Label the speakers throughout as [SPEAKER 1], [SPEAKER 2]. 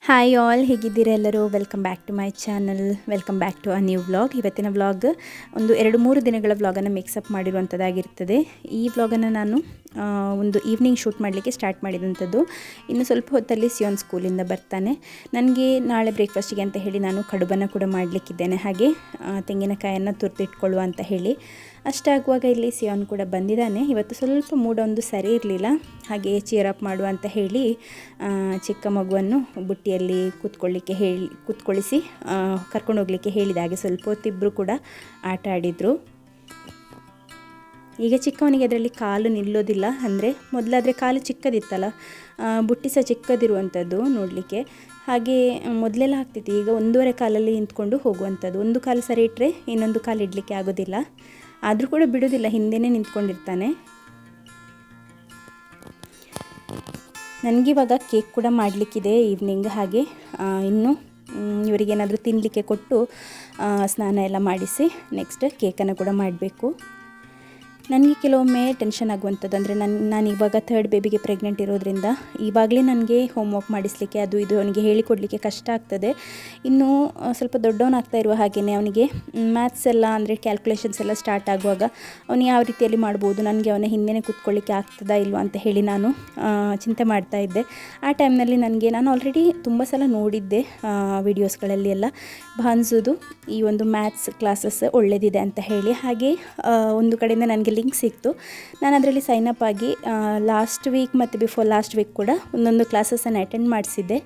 [SPEAKER 1] Hi all, ಹೇಗಿದ್ದೀರಾ ಎಲ್ಲರೂ? Welcome back to my channel, welcome back to a new vlog. ಇವತ್ತಿನ vlog ಒಂದು 2-3 ದಿನಗಳ ವ್ಲಾಗನ್ನು ಮಿಕ್ಸಪ್ ಮಾಡಿರುವಂಥದ್ದಾಗಿರ್ತದೆ. ಈ ವ್ಲಾಗನ್ನು ನಾನು ಒಂದು ಈವ್ನಿಂಗ್ ಶೂಟ್ ಮಾಡಲಿಕ್ಕೆ ಸ್ಟಾರ್ಟ್ ಮಾಡಿದಂಥದ್ದು. ಇನ್ನು ಸ್ವಲ್ಪ ಹೊತ್ತಲ್ಲಿ ಸಿಯೋನ್ ಸ್ಕೂಲಿಂದ ಬರ್ತಾನೆ. ನನಗೆ ನಾಳೆ ಬ್ರೇಕ್ಫಾಸ್ಟಿಗೆ ಅಂತ ಹೇಳಿ ನಾನು ಕಡುಬನ್ನು ಕೂಡ ಮಾಡಲಿಕ್ಕಿದ್ದೇನೆ, ಹಾಗೆ ತೆಂಗಿನಕಾಯನ್ನು ತುರಿದಿಟ್ಕೊಳ್ಳುವ ಅಂತ ಹೇಳಿ. ಅಷ್ಟಾಗುವಾಗ ಇಲ್ಲಿ ಸಿಯೋನ್ ಕೂಡ ಬಂದಿದ್ದಾನೆ. ಇವತ್ತು ಸ್ವಲ್ಪ ಮೂಡೊಂದು ಸರಿ ಇರಲಿಲ್ಲ, ಹಾಗೆ ಚೀರ್ ಅಪ್ ಮಾಡುವ ಅಂತ ಹೇಳಿ ಚಿಕ್ಕ ಮಗುವನ್ನು ಬುಟ್ಟಿಯಲ್ಲಿ ಕೂತ್ಕೊಳ್ಳಿಸಿ ಕರ್ಕೊಂಡು ಹೋಗಲಿಕ್ಕೆ ಹೇಳಿದ. ಹಾಗೆ ಸ್ವಲ್ಪ ಹೊತ್ತಿಬ್ಬರು ಕೂಡ ಆಟ ಆಡಿದರು. ಈಗ ಚಿಕ್ಕವನಿಗೆ ಅದರಲ್ಲಿ ಕಾಲು ನಿಲ್ಲೋದಿಲ್ಲ, ಅಂದರೆ ಮೊದಲಾದರೆ ಕಾಲು ಚಿಕ್ಕದಿತ್ತಲ್ಲ, ಬುಟ್ಟಿ ಸಹ ಚಿಕ್ಕದಿರುವಂಥದ್ದು ನೋಡಲಿಕ್ಕೆ. ಹಾಗೆ ಮೊದಲೆಲ್ಲ ಆಗ್ತಿತ್ತು, ಈಗ 1.5 ಕಾಲಲ್ಲಿ ನಿಂತ್ಕೊಂಡು ಹೋಗುವಂಥದ್ದು. ಒಂದು ಕಾಲು ಸರಿ ಇಟ್ಟರೆ ಇನ್ನೊಂದು ಕಾಲು ಇಡಲಿಕ್ಕೆ ಆಗೋದಿಲ್ಲ, ಆದರೂ ಕೂಡ ಬಿಡೋದಿಲ್ಲ, ಹಿಂದೆನೇ ನಿಂತ್ಕೊಂಡಿರ್ತಾನೆ. ನನಗಿವಾಗ ಕೇಕ್ ಕೂಡ ಮಾಡಲಿಕ್ಕಿದೆ ಈವ್ನಿಂಗ್. ಹಾಗೆ ಇನ್ನು ಇವರಿಗೇನಾದರೂ ತಿನ್ನಲಿಕ್ಕೆ ಕೊಟ್ಟು ಸ್ನಾನ ಎಲ್ಲ ಮಾಡಿಸಿ ನೆಕ್ಸ್ಟ್ ಕೇಕನ್ನು ಕೂಡ ಮಾಡಬೇಕು. ನನಗೆ ಕೆಲವೊಮ್ಮೆ ಟೆನ್ಷನ್ ಆಗುವಂಥದ್ದು, ಅಂದರೆ ನಾನು ಇವಾಗ 3rd ಬೇಬಿಗೆ ಪ್ರೆಗ್ನೆಂಟ್ ಇರೋದ್ರಿಂದ ಇವಾಗಲೇ ನನಗೆ ಹೋಮ್ವರ್ಕ್ ಮಾಡಿಸಲಿಕ್ಕೆ ಅದು ಇದು ಅವನಿಗೆ ಹೇಳಿಕೊಡಲಿಕ್ಕೆ ಕಷ್ಟ ಆಗ್ತದೆ. ಇನ್ನು ಸ್ವಲ್ಪ ದೊಡ್ಡವನಾಗ್ತಾ ಇರುವ ಹಾಗೆಯೇ ಅವನಿಗೆ ಮ್ಯಾಥ್ಸ್ ಎಲ್ಲ, ಅಂದರೆ ಕ್ಯಾಲ್ಕುಲೇಷನ್ಸ್ ಎಲ್ಲ ಸ್ಟಾರ್ಟ್ ಆಗುವಾಗ ಅವನು ಯಾವ ರೀತಿಯಲ್ಲಿ ಮಾಡ್ಬೋದು, ನನಗೆ ಅವನ ಹಿಂದೆನೇ ಕೂತ್ಕೊಳ್ಳಿಕ್ಕೆ ಆಗ್ತದಾ ಇಲ್ವಾ ಅಂತ ಹೇಳಿ ನಾನು ಚಿಂತೆ ಮಾಡ್ತಾ ಇದ್ದೆ. ಆ ಟೈಮ್ನಲ್ಲಿ ನಾನು ಆಲ್ರೆಡಿ ತುಂಬ ಸಲ ನೋಡಿದ್ದೆ ವಿಡಿಯೋಸ್ಗಳಲ್ಲಿ ಎಲ್ಲ, ಭಾನ್ಸುದು ಈ ಒಂದು ಮ್ಯಾಥ್ಸ್ ಕ್ಲಾಸಸ್ ಒಳ್ಳೆಯದಿದೆ ಅಂತ ಹೇಳಿ. ಹಾಗೆ ಒಂದು ಕಡೆಯಿಂದ ನನಗೆ ಲಿಂಕ್ ಸಿಕ್ತು. ನಾನು ಅದರಲ್ಲಿ ಸೈನ್ ಅಪ್ ಆಗಿ ಲಾಸ್ಟ್ ವೀಕ್ ಮತ್ತು ಬಿಫೋರ್ ಲಾಸ್ಟ್ ವೀಕ್ ಕೂಡ ಒಂದೊಂದು ಕ್ಲಾಸಸನ್ನು ಅಟೆಂಡ್ ಮಾಡಿಸಿದ್ದೆ.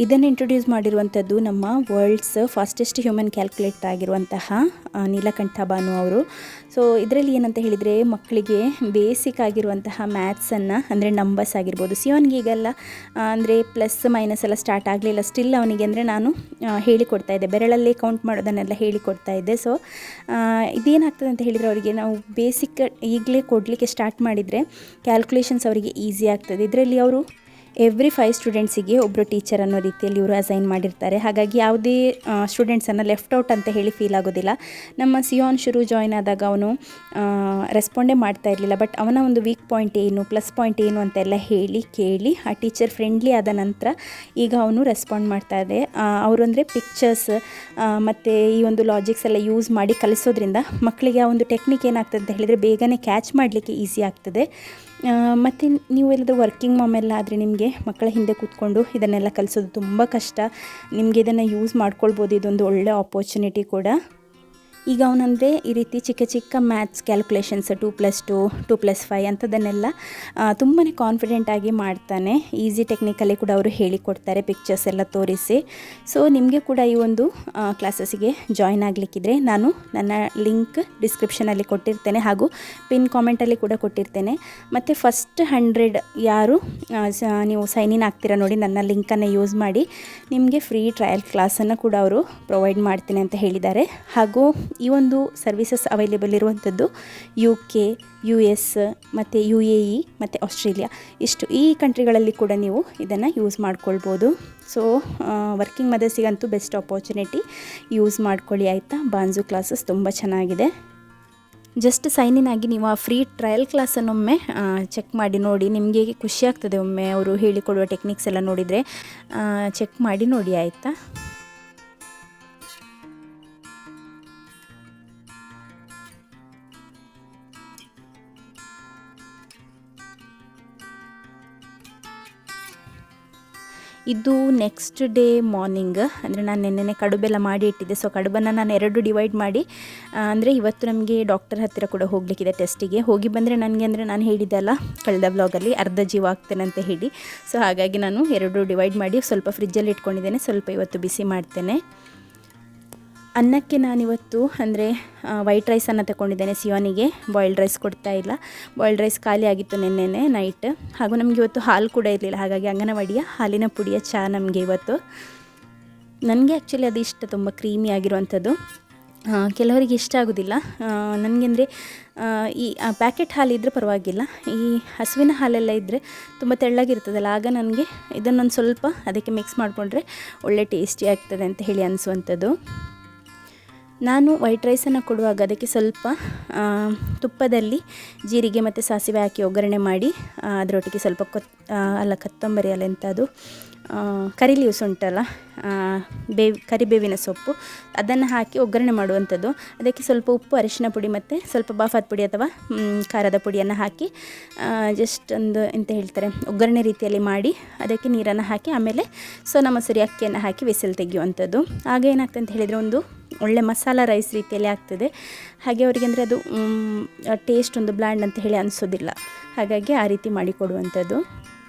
[SPEAKER 1] ಇದನ್ನು ಇಂಟ್ರೊಡ್ಯೂಸ್ ಮಾಡಿರುವಂಥದ್ದು ನಮ್ಮ ವರ್ಲ್ಡ್ಸ್ ಫಾಸ್ಟೆಸ್ಟ್ ಹ್ಯೂಮನ್ ಕ್ಯಾಲ್ಕುಲೇಟರ್ ಆಗಿರುವಂತಹ ನೀಲಕಂಠ ಭಾನು ಅವರು. ಸೊ ಇದರಲ್ಲಿ ಏನಂತ ಹೇಳಿದರೆ, ಮಕ್ಕಳಿಗೆ ಬೇಸಿಕ್ ಆಗಿರುವಂತಹ ಮ್ಯಾಥ್ಸನ್ನು, ಅಂದರೆ ನಂಬರ್ಸ್ ಆಗಿರ್ಬೋದು, ಸಿಯೋನ್ಗೆ ಈಗೆಲ್ಲ ಅಂದರೆ ಪ್ಲಸ್ ಮೈನಸ್ ಎಲ್ಲ ಸ್ಟಾರ್ಟ್ ಆಗಲಿಲ್ಲ, ಸ್ಟಿಲ್ ಅವನಿಗೆ ಅಂದರೆ ನಾನು ಹೇಳಿಕೊಡ್ತಾ ಇದ್ದೆ, ಬೆರಳಲ್ಲೇ ಕೌಂಟ್ ಮಾಡೋದನ್ನೆಲ್ಲ ಹೇಳಿಕೊಡ್ತಾ ಇದ್ದೆ. ಸೊ ಇದೇನಾಗ್ತದೆ ಅಂತ ಹೇಳಿದರೆ, ಅವರಿಗೆ ನಾವು ಬೇಸಿಕ್ ಈಗಲೇ ಕೊಡಲಿಕ್ಕೆ ಸ್ಟಾರ್ಟ್ ಮಾಡಿದರೆ ಕ್ಯಾಲ್ಕುಲೇಷನ್ಸ್ ಅವರಿಗೆ ಈಸಿ ಆಗ್ತದೆ. ಇದರಲ್ಲಿ ಅವರು ಎವ್ರಿ 5 ಸ್ಟೂಡೆಂಟ್ಸಿಗೆ ಒಬ್ಬರು ಟೀಚರ್ ಅನ್ನೋ ರೀತಿಯಲ್ಲಿ ಇವರು ಅಸೈನ್ ಮಾಡಿರ್ತಾರೆ. ಹಾಗಾಗಿ ಯಾವುದೇ ಸ್ಟೂಡೆಂಟ್ಸನ್ನು ಲೆಫ್ಟ್ ಔಟ್ ಅಂತ ಹೇಳಿ ಫೀಲ್ ಆಗೋದಿಲ್ಲ. ನಮ್ಮ ಸಿಯೋನ್ ಶುರು ಜಾಯ್ನ್ ಆದಾಗ ಅವನು ರೆಸ್ಪಾಂಡೇ ಮಾಡ್ತಾ ಇರಲಿಲ್ಲ, ಬಟ್ ಅವನ ಒಂದು ವೀಕ್ ಪಾಯಿಂಟ್ ಏನು, ಪ್ಲಸ್ ಪಾಯಿಂಟ್ ಏನು ಅಂತೆಲ್ಲ ಕೇಳಿ ಆ ಟೀಚರ್ ಫ್ರೆಂಡ್ಲಿ ಆದ ನಂತರ ಈಗ ಅವನು ರೆಸ್ಪಾಂಡ್ ಮಾಡ್ತಾ ಇದೆ. ಅವರು ಅಂದರೆ ಪಿಕ್ಚರ್ಸ್ ಮತ್ತು ಈ ಒಂದು ಲಾಜಿಕ್ಸ್ ಎಲ್ಲ ಯೂಸ್ ಮಾಡಿ ಕಲಿಸೋದ್ರಿಂದ ಮಕ್ಕಳಿಗೆ ಆ ಒಂದು ಟೆಕ್ನಿಕ್ ಏನಾಗ್ತದೆ ಅಂತ ಹೇಳಿದರೆ ಬೇಗನೆ ಕ್ಯಾಚ್ ಮಾಡಲಿಕ್ಕೆ ಈಸಿ ಆಗ್ತದೆ. ಮತ್ತು ನೀವು ಎಲ್ಲಾದರೂ ವರ್ಕಿಂಗ್ ಮಾಮ್ ಎಲ್ಲ ಆದರೆ ನಿಮಗೆ ಮಕ್ಕಳ ಹಿಂದೆ ಕೂತ್ಕೊಂಡು ಇದನ್ನೆಲ್ಲ ಕಲಿಸೋದು ತುಂಬ ಕಷ್ಟ. ನಿಮಗೆ ಇದನ್ನು ಯೂಸ್ ಮಾಡ್ಕೊಳ್ಬೋದು, ಇದೊಂದು ಒಳ್ಳೆ ಆಪರ್ಚುನಿಟಿ ಕೂಡ. ಈಗ ಅವನಂದರೆ ಈ ರೀತಿ ಚಿಕ್ಕ ಚಿಕ್ಕ ಮ್ಯಾಥ್ಸ್ ಕ್ಯಾಲ್ಕುಲೇಷನ್ಸ್ 2+2, 2+5 ಅಂಥದ್ದನ್ನೆಲ್ಲ ತುಂಬಾ ಕಾನ್ಫಿಡೆಂಟಾಗಿ ಮಾಡ್ತಾನೆ. ಈಸಿ ಟೆಕ್ನಿಕಲ್ಲಿ ಕೂಡ ಅವರು ಹೇಳಿಕೊಡ್ತಾರೆ, ಪಿಕ್ಚರ್ಸ್ ಎಲ್ಲ ತೋರಿಸಿ. ಸೊ ನಿಮಗೆ ಕೂಡ ಈ ಒಂದು ಕ್ಲಾಸಸ್ಸಿಗೆ ಜಾಯ್ನ್ ಆಗಲಿಕ್ಕಿದ್ರೆ ನಾನು ನನ್ನ ಲಿಂಕ್ ಡಿಸ್ಕ್ರಿಪ್ಷನಲ್ಲಿ ಕೊಟ್ಟಿರ್ತೇನೆ, ಹಾಗೂ ಪಿನ್ ಕಾಮೆಂಟಲ್ಲಿ ಕೂಡ ಕೊಟ್ಟಿರ್ತೇನೆ. ಮತ್ತು ಫಸ್ಟ್ 100 ಯಾರು ನೀವು ಸೈನ್ ಇನ್ ಆಗ್ತೀರಾ ನೋಡಿ, ನನ್ನ ಲಿಂಕನ್ನು ಯೂಸ್ ಮಾಡಿ ನಿಮಗೆ ಫ್ರೀ ಟ್ರಯಲ್ ಕ್ಲಾಸನ್ನು ಕೂಡ ಅವರು ಪ್ರೊವೈಡ್ ಮಾಡ್ತೀನಿ ಅಂತ ಹೇಳಿದ್ದಾರೆ. ಹಾಗೂ ಈ ಒಂದು ಸರ್ವಿಸಸ್ ಅವೈಲೇಬಲ್ ಇರುವಂಥದ್ದು UK, US ಮತ್ತು UAE ಮತ್ತು ಆಸ್ಟ್ರೇಲಿಯಾ, ಈ ಕಂಟ್ರಿಗಳಲ್ಲಿ ಕೂಡ ನೀವು ಇದನ್ನು ಯೂಸ್ ಮಾಡ್ಕೊಳ್ಬೋದು. ಸೊ ವರ್ಕಿಂಗ್ ಮದರ್ಸಿಗಂತೂ ಬೆಸ್ಟ್ ಆಪರ್ಚುನಿಟಿ, ಯೂಸ್ ಮಾಡ್ಕೊಳ್ಳಿ ಆಯಿತಾ. ಬಾನ್ಸು ಕ್ಲಾಸಸ್ ತುಂಬ ಚೆನ್ನಾಗಿದೆ. ಜಸ್ಟ್ ಸೈನ್ ಇನ್ ಆಗಿ ನೀವು ಆ ಫ್ರೀ ಟ್ರಯಲ್ ಕ್ಲಾಸನ್ನೊಮ್ಮೆ ಚೆಕ್ ಮಾಡಿ ನೋಡಿ, ನಿಮಗೆ ಖುಷಿ ಆಗ್ತದೆ. ಒಮ್ಮೆ ಅವರು ಹೇಳಿಕೊಡುವ ಟೆಕ್ನಿಕ್ಸ್ ಎಲ್ಲ ನೋಡಿದರೆ ಚೆಕ್ ಮಾಡಿ ನೋಡಿ ಆಯಿತಾ. ಇದು ನೆಕ್ಸ್ಟ್ ಡೇ ಮಾರ್ನಿಂಗ್, ಅಂದರೆ ನಾನು ನೆನ್ನೆ ಕಡುಬೆಲ್ಲ ಮಾಡಿ ಇಟ್ಟಿದ್ದೆ. ಸೊ ಕಡುಬನ್ನು ನಾನು 2 ಡಿವೈಡ್ ಮಾಡಿ, ಅಂದರೆ ಇವತ್ತು ನಮಗೆ ಡಾಕ್ಟರ್ ಹತ್ತಿರ ಕೂಡ ಹೋಗಲಿಕ್ಕಿದೆ ಟೆಸ್ಟಿಗೆ. ಹೋಗಿ ಬಂದರೆ ನನಗೆ, ಅಂದರೆ ನಾನು ಹೇಳಿದ್ದೆ ಅಲ್ಲ ಕಳೆದ ವ್ಲಾಗಲ್ಲಿ, ಅರ್ಧ ಜೀವ ಆಗ್ತೇನೆ ಅಂತ ಹೇಳಿ. ಸೊ ಹಾಗಾಗಿ ನಾನು 2 ಡಿವೈಡ್ ಮಾಡಿ ಸ್ವಲ್ಪ ಫ್ರಿಜ್ಜಲ್ಲಿ ಇಟ್ಕೊಂಡಿದ್ದೇನೆ, ಸ್ವಲ್ಪ ಇವತ್ತು ಬಿಸಿ ಮಾಡ್ತೇನೆ. ಅನ್ನಕ್ಕೆ ನಾನಿವತ್ತು ಅಂದರೆ ವೈಟ್ ರೈಸನ್ನು ತಗೊಂಡಿದ್ದೇನೆ. ಸಿಯೋನಿಗೆ ಬಾಯ್ಲ್ಡ್ ರೈಸ್ ಕೊಡ್ತಾ ಇಲ್ಲ, ಬಾಯ್ಲ್ಡ್ ರೈಸ್ ಖಾಲಿ ಆಗಿತ್ತು ನೆನ್ನೆನೇ ನೈಟ್. ಹಾಗೂ ನಮಗೆ ಇವತ್ತು ಹಾಲು ಕೂಡ ಇರಲಿಲ್ಲ, ಹಾಗಾಗಿ ಅಂಗನವಾಡಿಯ ಹಾಲಿನ ಪುಡಿಯ ಚಹಾ ನಮಗೆ ಇವತ್ತು. ನನಗೆ ಆ್ಯಕ್ಚುಲಿ ಅದು ಇಷ್ಟ, ತುಂಬ ಕ್ರೀಮಿ ಆಗಿರುವಂಥದ್ದು. ಕೆಲವರಿಗೆ ಇಷ್ಟ ಆಗೋದಿಲ್ಲ. ನನಗೆ ಅಂದರೆ ಈ ಪ್ಯಾಕೆಟ್ ಹಾಲಿದ್ದರೆ ಪರವಾಗಿಲ್ಲ, ಈ ಹಸುವಿನ ಹಾಲೆಲ್ಲ ಇದ್ದರೆ ತುಂಬ ತೆಳ್ಳಗಿರ್ತದಲ್ಲ, ಆಗ ನನಗೆ ಇದನ್ನೊಂದು ಸ್ವಲ್ಪ ಅದಕ್ಕೆ ಮಿಕ್ಸ್ ಮಾಡಿಕೊಂಡ್ರೆ ಒಳ್ಳೆ ಟೇಸ್ಟಿ ಆಗ್ತದೆ ಅಂತ ಹೇಳಿ ಅನಿಸುವಂಥದ್ದು. ನಾನು ವೈಟ್ ರೈಸನ್ನು ಕೊಡುವಾಗ ಅದಕ್ಕೆ ಸ್ವಲ್ಪ ತುಪ್ಪದಲ್ಲಿ ಜೀರಿಗೆ ಮತ್ತು ಸಾಸಿವೆ ಹಾಕಿ ಒಗ್ಗರಣೆ ಮಾಡಿ ಅದರೊಟ್ಟಿಗೆ ಸ್ವಲ್ಪ ಕೊತ್ತಂಬರಿ ಅಲ್ಲ ಎಂಥದ್ದು ಕರಿ ಲೀವ್ಸ್ ಉಂಟಲ್ಲ, ಕರಿಬೇವಿನ ಸೊಪ್ಪು, ಅದನ್ನು ಹಾಕಿ ಒಗ್ಗರಣೆ ಮಾಡುವಂಥದ್ದು. ಅದಕ್ಕೆ ಸ್ವಲ್ಪ ಉಪ್ಪು, ಅರಿಶಿನ ಪುಡಿ ಮತ್ತು ಸ್ವಲ್ಪ ಬಾಫಾತ್ ಪುಡಿ ಅಥವಾ ಖಾರದ ಪುಡಿಯನ್ನು ಹಾಕಿ ಜಸ್ಟ್ ಒಂದು ಎಂತ ಹೇಳ್ತಾರೆ ಒಗ್ಗರಣೆ ರೀತಿಯಲ್ಲಿ ಮಾಡಿ ಅದಕ್ಕೆ ನೀರನ್ನು ಹಾಕಿ ಆಮೇಲೆ ಸೋನಾ ಮಸೂರಿ ಅಕ್ಕಿಯನ್ನು ಹಾಕಿ ವಿಸಿಲ್ ತೆಗೆಯುವಂಥದ್ದು. ಆಗ ಏನಾಗ್ತದೆ ಅಂತ ಹೇಳಿದರೆ ಒಂದು ಒಳ್ಳೆ ಮಸಾಲ ರೈಸ್ ರೀತಿಯಲ್ಲಿ ಆಗ್ತದೆ. ಹಾಗೆ ಅವರಿಗೆ ಅಂದರೆ ಅದು ಟೇಸ್ಟ್ ಒಂದು ಬ್ಲ್ಯಾಂಡ್ ಅಂತ ಹೇಳಿ ಅನಿಸೋದಿಲ್ಲ. ಹಾಗಾಗಿ ಆ ರೀತಿ ಮಾಡಿಕೊಡುವಂಥದ್ದು.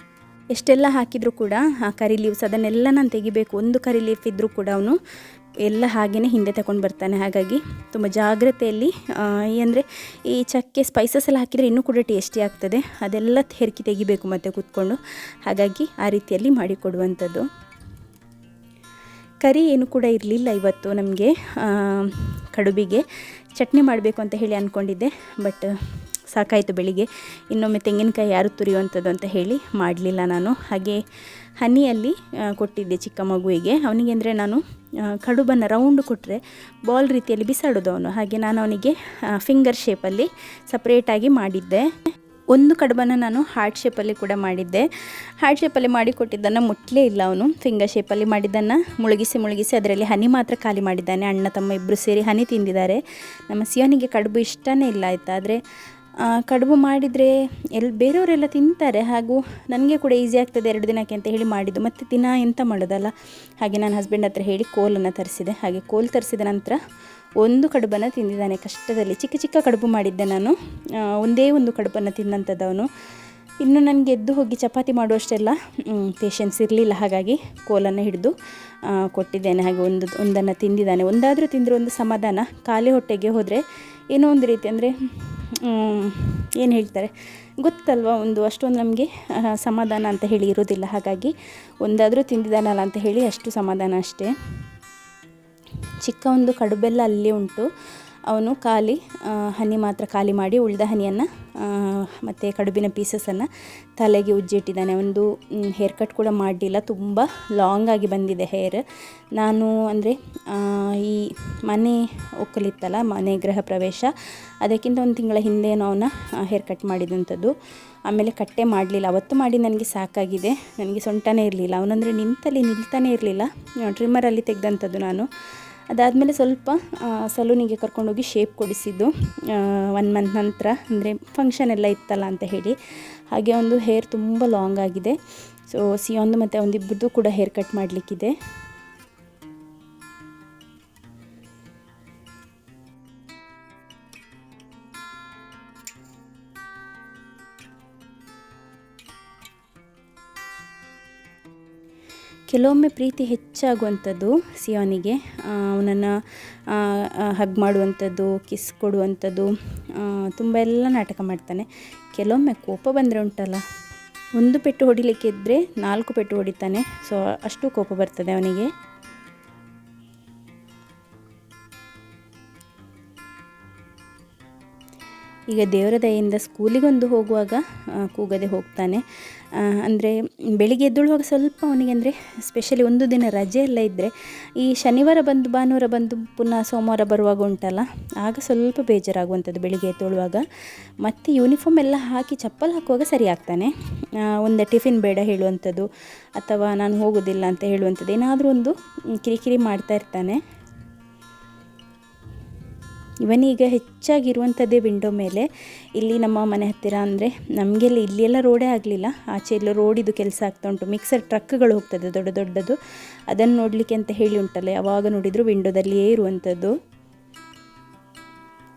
[SPEAKER 1] ಎಷ್ಟೆಲ್ಲ ಹಾಕಿದರೂ ಕೂಡ ಆ ಕರಿ ಲೀವ್ಸ್ ಅದನ್ನೆಲ್ಲ ನಾನು ತೆಗಿಬೇಕು. ಒಂದು ಕರಿ ಲೀಫ್ ಇದ್ದರೂ ಕೂಡ ಅವನು ಎಲ್ಲ ಹಾಗೆಯೇ ಹಿಂದೆ ತಗೊಂಡು ಬರ್ತಾನೆ. ಹಾಗಾಗಿ ತುಂಬ ಜಾಗ್ರತೆಯಲ್ಲಿ ಅಂದರೆ ಈ ಚಕ್ಕೆ ಸ್ಪೈಸಸ್ ಎಲ್ಲ ಹಾಕಿದರೆ ಇನ್ನೂ ಕೂಡ ಟೇಸ್ಟಿ ಆಗ್ತದೆ. ಅದೆಲ್ಲ ಹೆರ್ಕಿ ತೆಗಿಬೇಕು ಮತ್ತು ಕೂತ್ಕೊಂಡು. ಹಾಗಾಗಿ ಆ ರೀತಿಯಲ್ಲಿ ಮಾಡಿಕೊಡುವಂಥದ್ದು. ಕರಿ ಏನು ಕೂಡ ಇರಲಿಲ್ಲ ಇವತ್ತು ನಮಗೆ. ಕಡುಬಿಗೆ ಚಟ್ನಿ ಮಾಡಬೇಕು ಅಂತ ಹೇಳಿ ಅಂದ್ಕೊಂಡಿದ್ದೆ, ಬಟ್ ಸಾಕಾಯಿತು ಬೆಳಿಗ್ಗೆ. ಇನ್ನೊಮ್ಮೆ ತೆಂಗಿನಕಾಯಿ ಯಾರು ತುರಿಯುವಂಥದ್ದು ಅಂತ ಹೇಳಿ ಮಾಡಲಿಲ್ಲ ನಾನು. ಹಾಗೆ ಹನಿಯಲ್ಲಿ ಕೊಟ್ಟಿದ್ದೆ ಚಿಕ್ಕ ಮಗುವಿಗೆ. ಅವನಿಗೆ ಅಂದರೆ ನಾನು ಕಡುಬನ್ನು ರೌಂಡ್ ಕೊಟ್ಟರೆ ಬಾಲ್ ರೀತಿಯಲ್ಲಿ ಬಿಸಾಡೋದು ಅವನು. ಹಾಗೆ ನಾನು ಅವನಿಗೆ ಫಿಂಗರ್ ಶೇಪಲ್ಲಿ ಸಪ್ರೇಟಾಗಿ ಮಾಡಿದ್ದೆ. ಒಂದು ಕಡುಬನ್ನು ನಾನು ಹಾರ್ಟ್ ಶೇಪಲ್ಲಿ ಕೂಡ ಮಾಡಿದ್ದೆ. ಹಾರ್ಟ್ ಶೇಪಲ್ಲಿ ಮಾಡಿಕೊಟ್ಟಿದ್ದನ್ನು ಮುಟ್ಟಲೇ ಇಲ್ಲ ಅವನು. ಫಿಂಗರ್ ಶೇಪಲ್ಲಿ ಮಾಡಿದ್ದನ್ನು ಮುಳುಗಿಸಿ ಅದರಲ್ಲಿ ಹನಿ ಮಾತ್ರ ಖಾಲಿ ಮಾಡಿದ್ದಾನೆ. ಅಣ್ಣ ತಮ್ಮ ಇಬ್ಬರು ಸೇರಿ ಹನಿ ತಿಂದಿದ್ದಾರೆ. ನಮ್ಮ ಸಿಯೋನಿಗೆ ಕಡುಬು ಇಷ್ಟನೇ ಇಲ್ಲ ಆಯಿತಾ. ಆದರೆ ಕಡುಬು ಮಾಡಿದರೆ ಬೇರೆಯವರೆಲ್ಲ ತಿಂತಾರೆ, ಹಾಗೂ ನನಗೆ ಕೂಡ ಈಸಿ ಆಗ್ತದೆ 2 ದಿನಕ್ಕೆ ಅಂತ ಹೇಳಿ ಮಾಡಿದ್ದು. ಮತ್ತು ದಿನ ಎಂತ ಮಾಡೋದಲ್ಲ. ಹಾಗೆ ನಾನು ಹಸ್ಬೆಂಡ್ ಹತ್ರ ಹೇಳಿ ಕೋಲನ್ನು ತರಿಸಿದೆ. ಹಾಗೆ ಕೋಲ್ ತರಿಸಿದ ನಂತರ ಒಂದು ಕಡುಬನ್ನು ತಿಂದಿದ್ದಾನೆ ಕಷ್ಟದಲ್ಲಿ. ಚಿಕ್ಕ ಚಿಕ್ಕ ಕಡುಬು ಮಾಡಿದ್ದೆ ನಾನು. ಒಂದೇ ಒಂದು ಕಡುಬನ್ನು ತಿಂದಂಥದ್ದು ಅವನು. ಇನ್ನು ನನಗೆ ಎದ್ದು ಹೋಗಿ ಚಪಾತಿ ಮಾಡುವಷ್ಟೆಲ್ಲ ಪೇಷನ್ಸ್ ಇರಲಿಲ್ಲ. ಹಾಗಾಗಿ ಕೋಲನ್ನು ಹಿಡಿದು ಕೊಟ್ಟಿದ್ದೇನೆ. ಹಾಗೆ ಒಂದನ್ನು ತಿಂದಿದ್ದಾನೆ. ಒಂದಾದರೂ ತಿಂದರೆ ಒಂದು ಸಮಾಧಾನ. ಖಾಲಿ ಹೊಟ್ಟೆಗೆ ಹೋದರೆ ಏನೋ ಒಂದು ರೀತಿ ಅಂದರೆ ಏನು ಹೇಳ್ತಾರೆ ಗೊತ್ತಲ್ವ, ಅಷ್ಟೊಂದು ನಮಗೆ ಸಮಾಧಾನ ಅಂತ ಹೇಳಿ ಇರೋದಿಲ್ಲ. ಹಾಗಾಗಿ ಒಂದಾದರೂ ತಿಂದಿದ್ದಾನಲ್ಲ ಅಂತ ಹೇಳಿ ಅಷ್ಟು ಸಮಾಧಾನ ಅಷ್ಟೇ. ಚಿಕ್ಕ ಒಂದು ಕಡುಬೆಲ್ಲ ಅಲ್ಲೇ ಉಂಟು. ಅವನು ಹನಿ ಮಾತ್ರ ಖಾಲಿ ಮಾಡಿ ಉಳಿದ ಹನಿಯನ್ನು ಮತ್ತು ಕಡುಬಿನ ಪೀಸಸನ್ನು ತಲೆಗೆ ಉಜ್ಜಿಟ್ಟಿದ್ದಾನೆ. ಒಂದು ಹೇರ್ ಕಟ್ ಕೂಡ ಮಾಡಲಿಲ್ಲ. ತುಂಬ ಲಾಂಗ್ ಆಗಿ ಬಂದಿದೆ ಹೇರ್. ನಾನು ಅಂದರೆ ಈ ಮನೆ ಒಕ್ಕಲಿತ್ತಲ್ಲ, ಮನೆ ಗೃಹ ಪ್ರವೇಶ, ಅದಕ್ಕಿಂತ ಒಂದು ತಿಂಗಳ ಹಿಂದೇನೋ ಅವನ ಹೇರ್ ಕಟ್ ಮಾಡಿದಂಥದ್ದು. ಆಮೇಲೆ ಕಟ್ಟೆ ಮಾಡಲಿಲ್ಲ. ಅವತ್ತು ಮಾಡಿ ನನಗೆ ಸಾಕಾಗಿದೆ. ನನಗೆ ಸೊಂಟನೇ ಇರಲಿಲ್ಲ. ಅವನಂದರೆ ನಿಲ್ತಾನೇ ಇರಲಿಲ್ಲ. ಟ್ರಿಮ್ಮರಲ್ಲಿ ತೆಗೆದಂಥದ್ದು ನಾನು. ಅದಾದಮೇಲೆ ಸ್ವಲ್ಪ ಸಲೂನಿಗೆ ಕರ್ಕೊಂಡೋಗಿ ಶೇಪ್ ಕೊಡಿಸಿದ್ದು 1 ಮಂತ್ ನಂತರ, ಅಂದರೆ ಫಂಕ್ಷನ್ ಎಲ್ಲ ಇತ್ತಲ್ಲ ಅಂತ ಹೇಳಿ. ಹಾಗೆ ಒಂದು ಹೇರ್ ತುಂಬ ಲಾಂಗ್ ಆಗಿದೆ. ಸೊ ಸಿಯೋಂದು ಮತ್ತು ಒಂದಿಬ್ಬರದ್ದು ಕೂಡ ಹೇರ್ ಕಟ್ ಮಾಡಲಿಕ್ಕಿದೆ. ಕೆಲವೊಮ್ಮೆ ಪ್ರೀತಿ ಹೆಚ್ಚಾಗುವಂಥದ್ದು ಸಿಯೋನಿಗೆ. ಅವನನ್ನು ಹಗ್ ಮಾಡುವಂಥದ್ದು, ಕಿಸ್ ಕೊಡುವಂಥದ್ದು, ತುಂಬ ಎಲ್ಲ ನಾಟಕ ಮಾಡ್ತಾನೆ. ಕೆಲವೊಮ್ಮೆ ಕೋಪ ಬಂದರೆ ಉಂಟಲ್ಲ, 1 ಪೆಟ್ಟು ಹೊಡಿಲಿಕ್ಕೆ ಇದ್ದರೆ 4 ಪೆಟ್ಟು ಹೊಡಿತಾನೆ. ಸೊ ಅಷ್ಟು ಕೋಪ ಬರ್ತದೆ ಅವನಿಗೆ. ಈಗ ದೇವರ ದಯೆಯಿಂದ ಸ್ಕೂಲಿಗೊಂದು ಹೋಗುವಾಗ ಕೂಗದೆ ಹೋಗ್ತಾನೆ. ಅಂದರೆ ಬೆಳಿಗ್ಗೆ ಎದ್ದೇಳುವಾಗ ಸ್ವಲ್ಪ ಅವನಿಗೆ ಅಂದರೆ ಸ್ಪೆಷಲಿ ಒಂದು ದಿನ ರಜೆ ಎಲ್ಲ ಇದ್ದರೆ, ಈ ಶನಿವಾರ ಬಂದು ಭಾನುವಾರ ಬಂದು ಪುನಃ ಸೋಮವಾರ ಬರುವಾಗ ಉಂಟಲ್ಲ, ಆಗ ಸ್ವಲ್ಪ ಬೇಜಾರಾಗುವಂಥದ್ದು ಬೆಳಿಗ್ಗೆ ಎದ್ದೇಳುವಾಗ. ಮತ್ತು ಯೂನಿಫಾರ್ಮ್ ಎಲ್ಲ ಹಾಕಿ ಚಪ್ಪಲ್ ಹಾಕುವಾಗ ಸರಿ ಆಗ್ತಾನೆ. ಒಂದು ಟಿಫಿನ್ ಬೇಡ ಹೇಳುವಂಥದ್ದು ಅಥವಾ ನಾನು ಹೋಗೋದಿಲ್ಲ ಅಂತ ಹೇಳುವಂಥದ್ದು, ಏನಾದರೂ ಒಂದು ಕಿರಿಕಿರಿ ಮಾಡ್ತಾ ಇರ್ತಾನೆ. ಇವನೀಗ ಹೆಚ್ಚಾಗಿರುವಂಥದ್ದೇ ವಿಂಡೋ ಮೇಲೆ. ಇಲ್ಲಿ ನಮ್ಮ ಮನೆ ಹತ್ತಿರ ಅಂದರೆ ನಮಗೆಲ್ಲ ಇಲ್ಲೆಲ್ಲ ರೋಡೇ ಆಗಲಿಲ್ಲ, ಆಚೆ ಎಲ್ಲ ರೋಡಿದು ಕೆಲಸ ಆಗ್ತಾ ಉಂಟು. ಮಿಕ್ಸರ್ ಟ್ರಕ್ಗಳು ಹೋಗ್ತದೆ ದೊಡ್ಡದು. ಅದನ್ನು ನೋಡಲಿಕ್ಕೆ ಅಂತ ಹೇಳಿ ಉಂಟಲ್ಲ, ಯಾವಾಗ ನೋಡಿದರೂ ವಿಂಡೋದಲ್ಲಿಯೇ ಇರುವಂಥದ್ದು.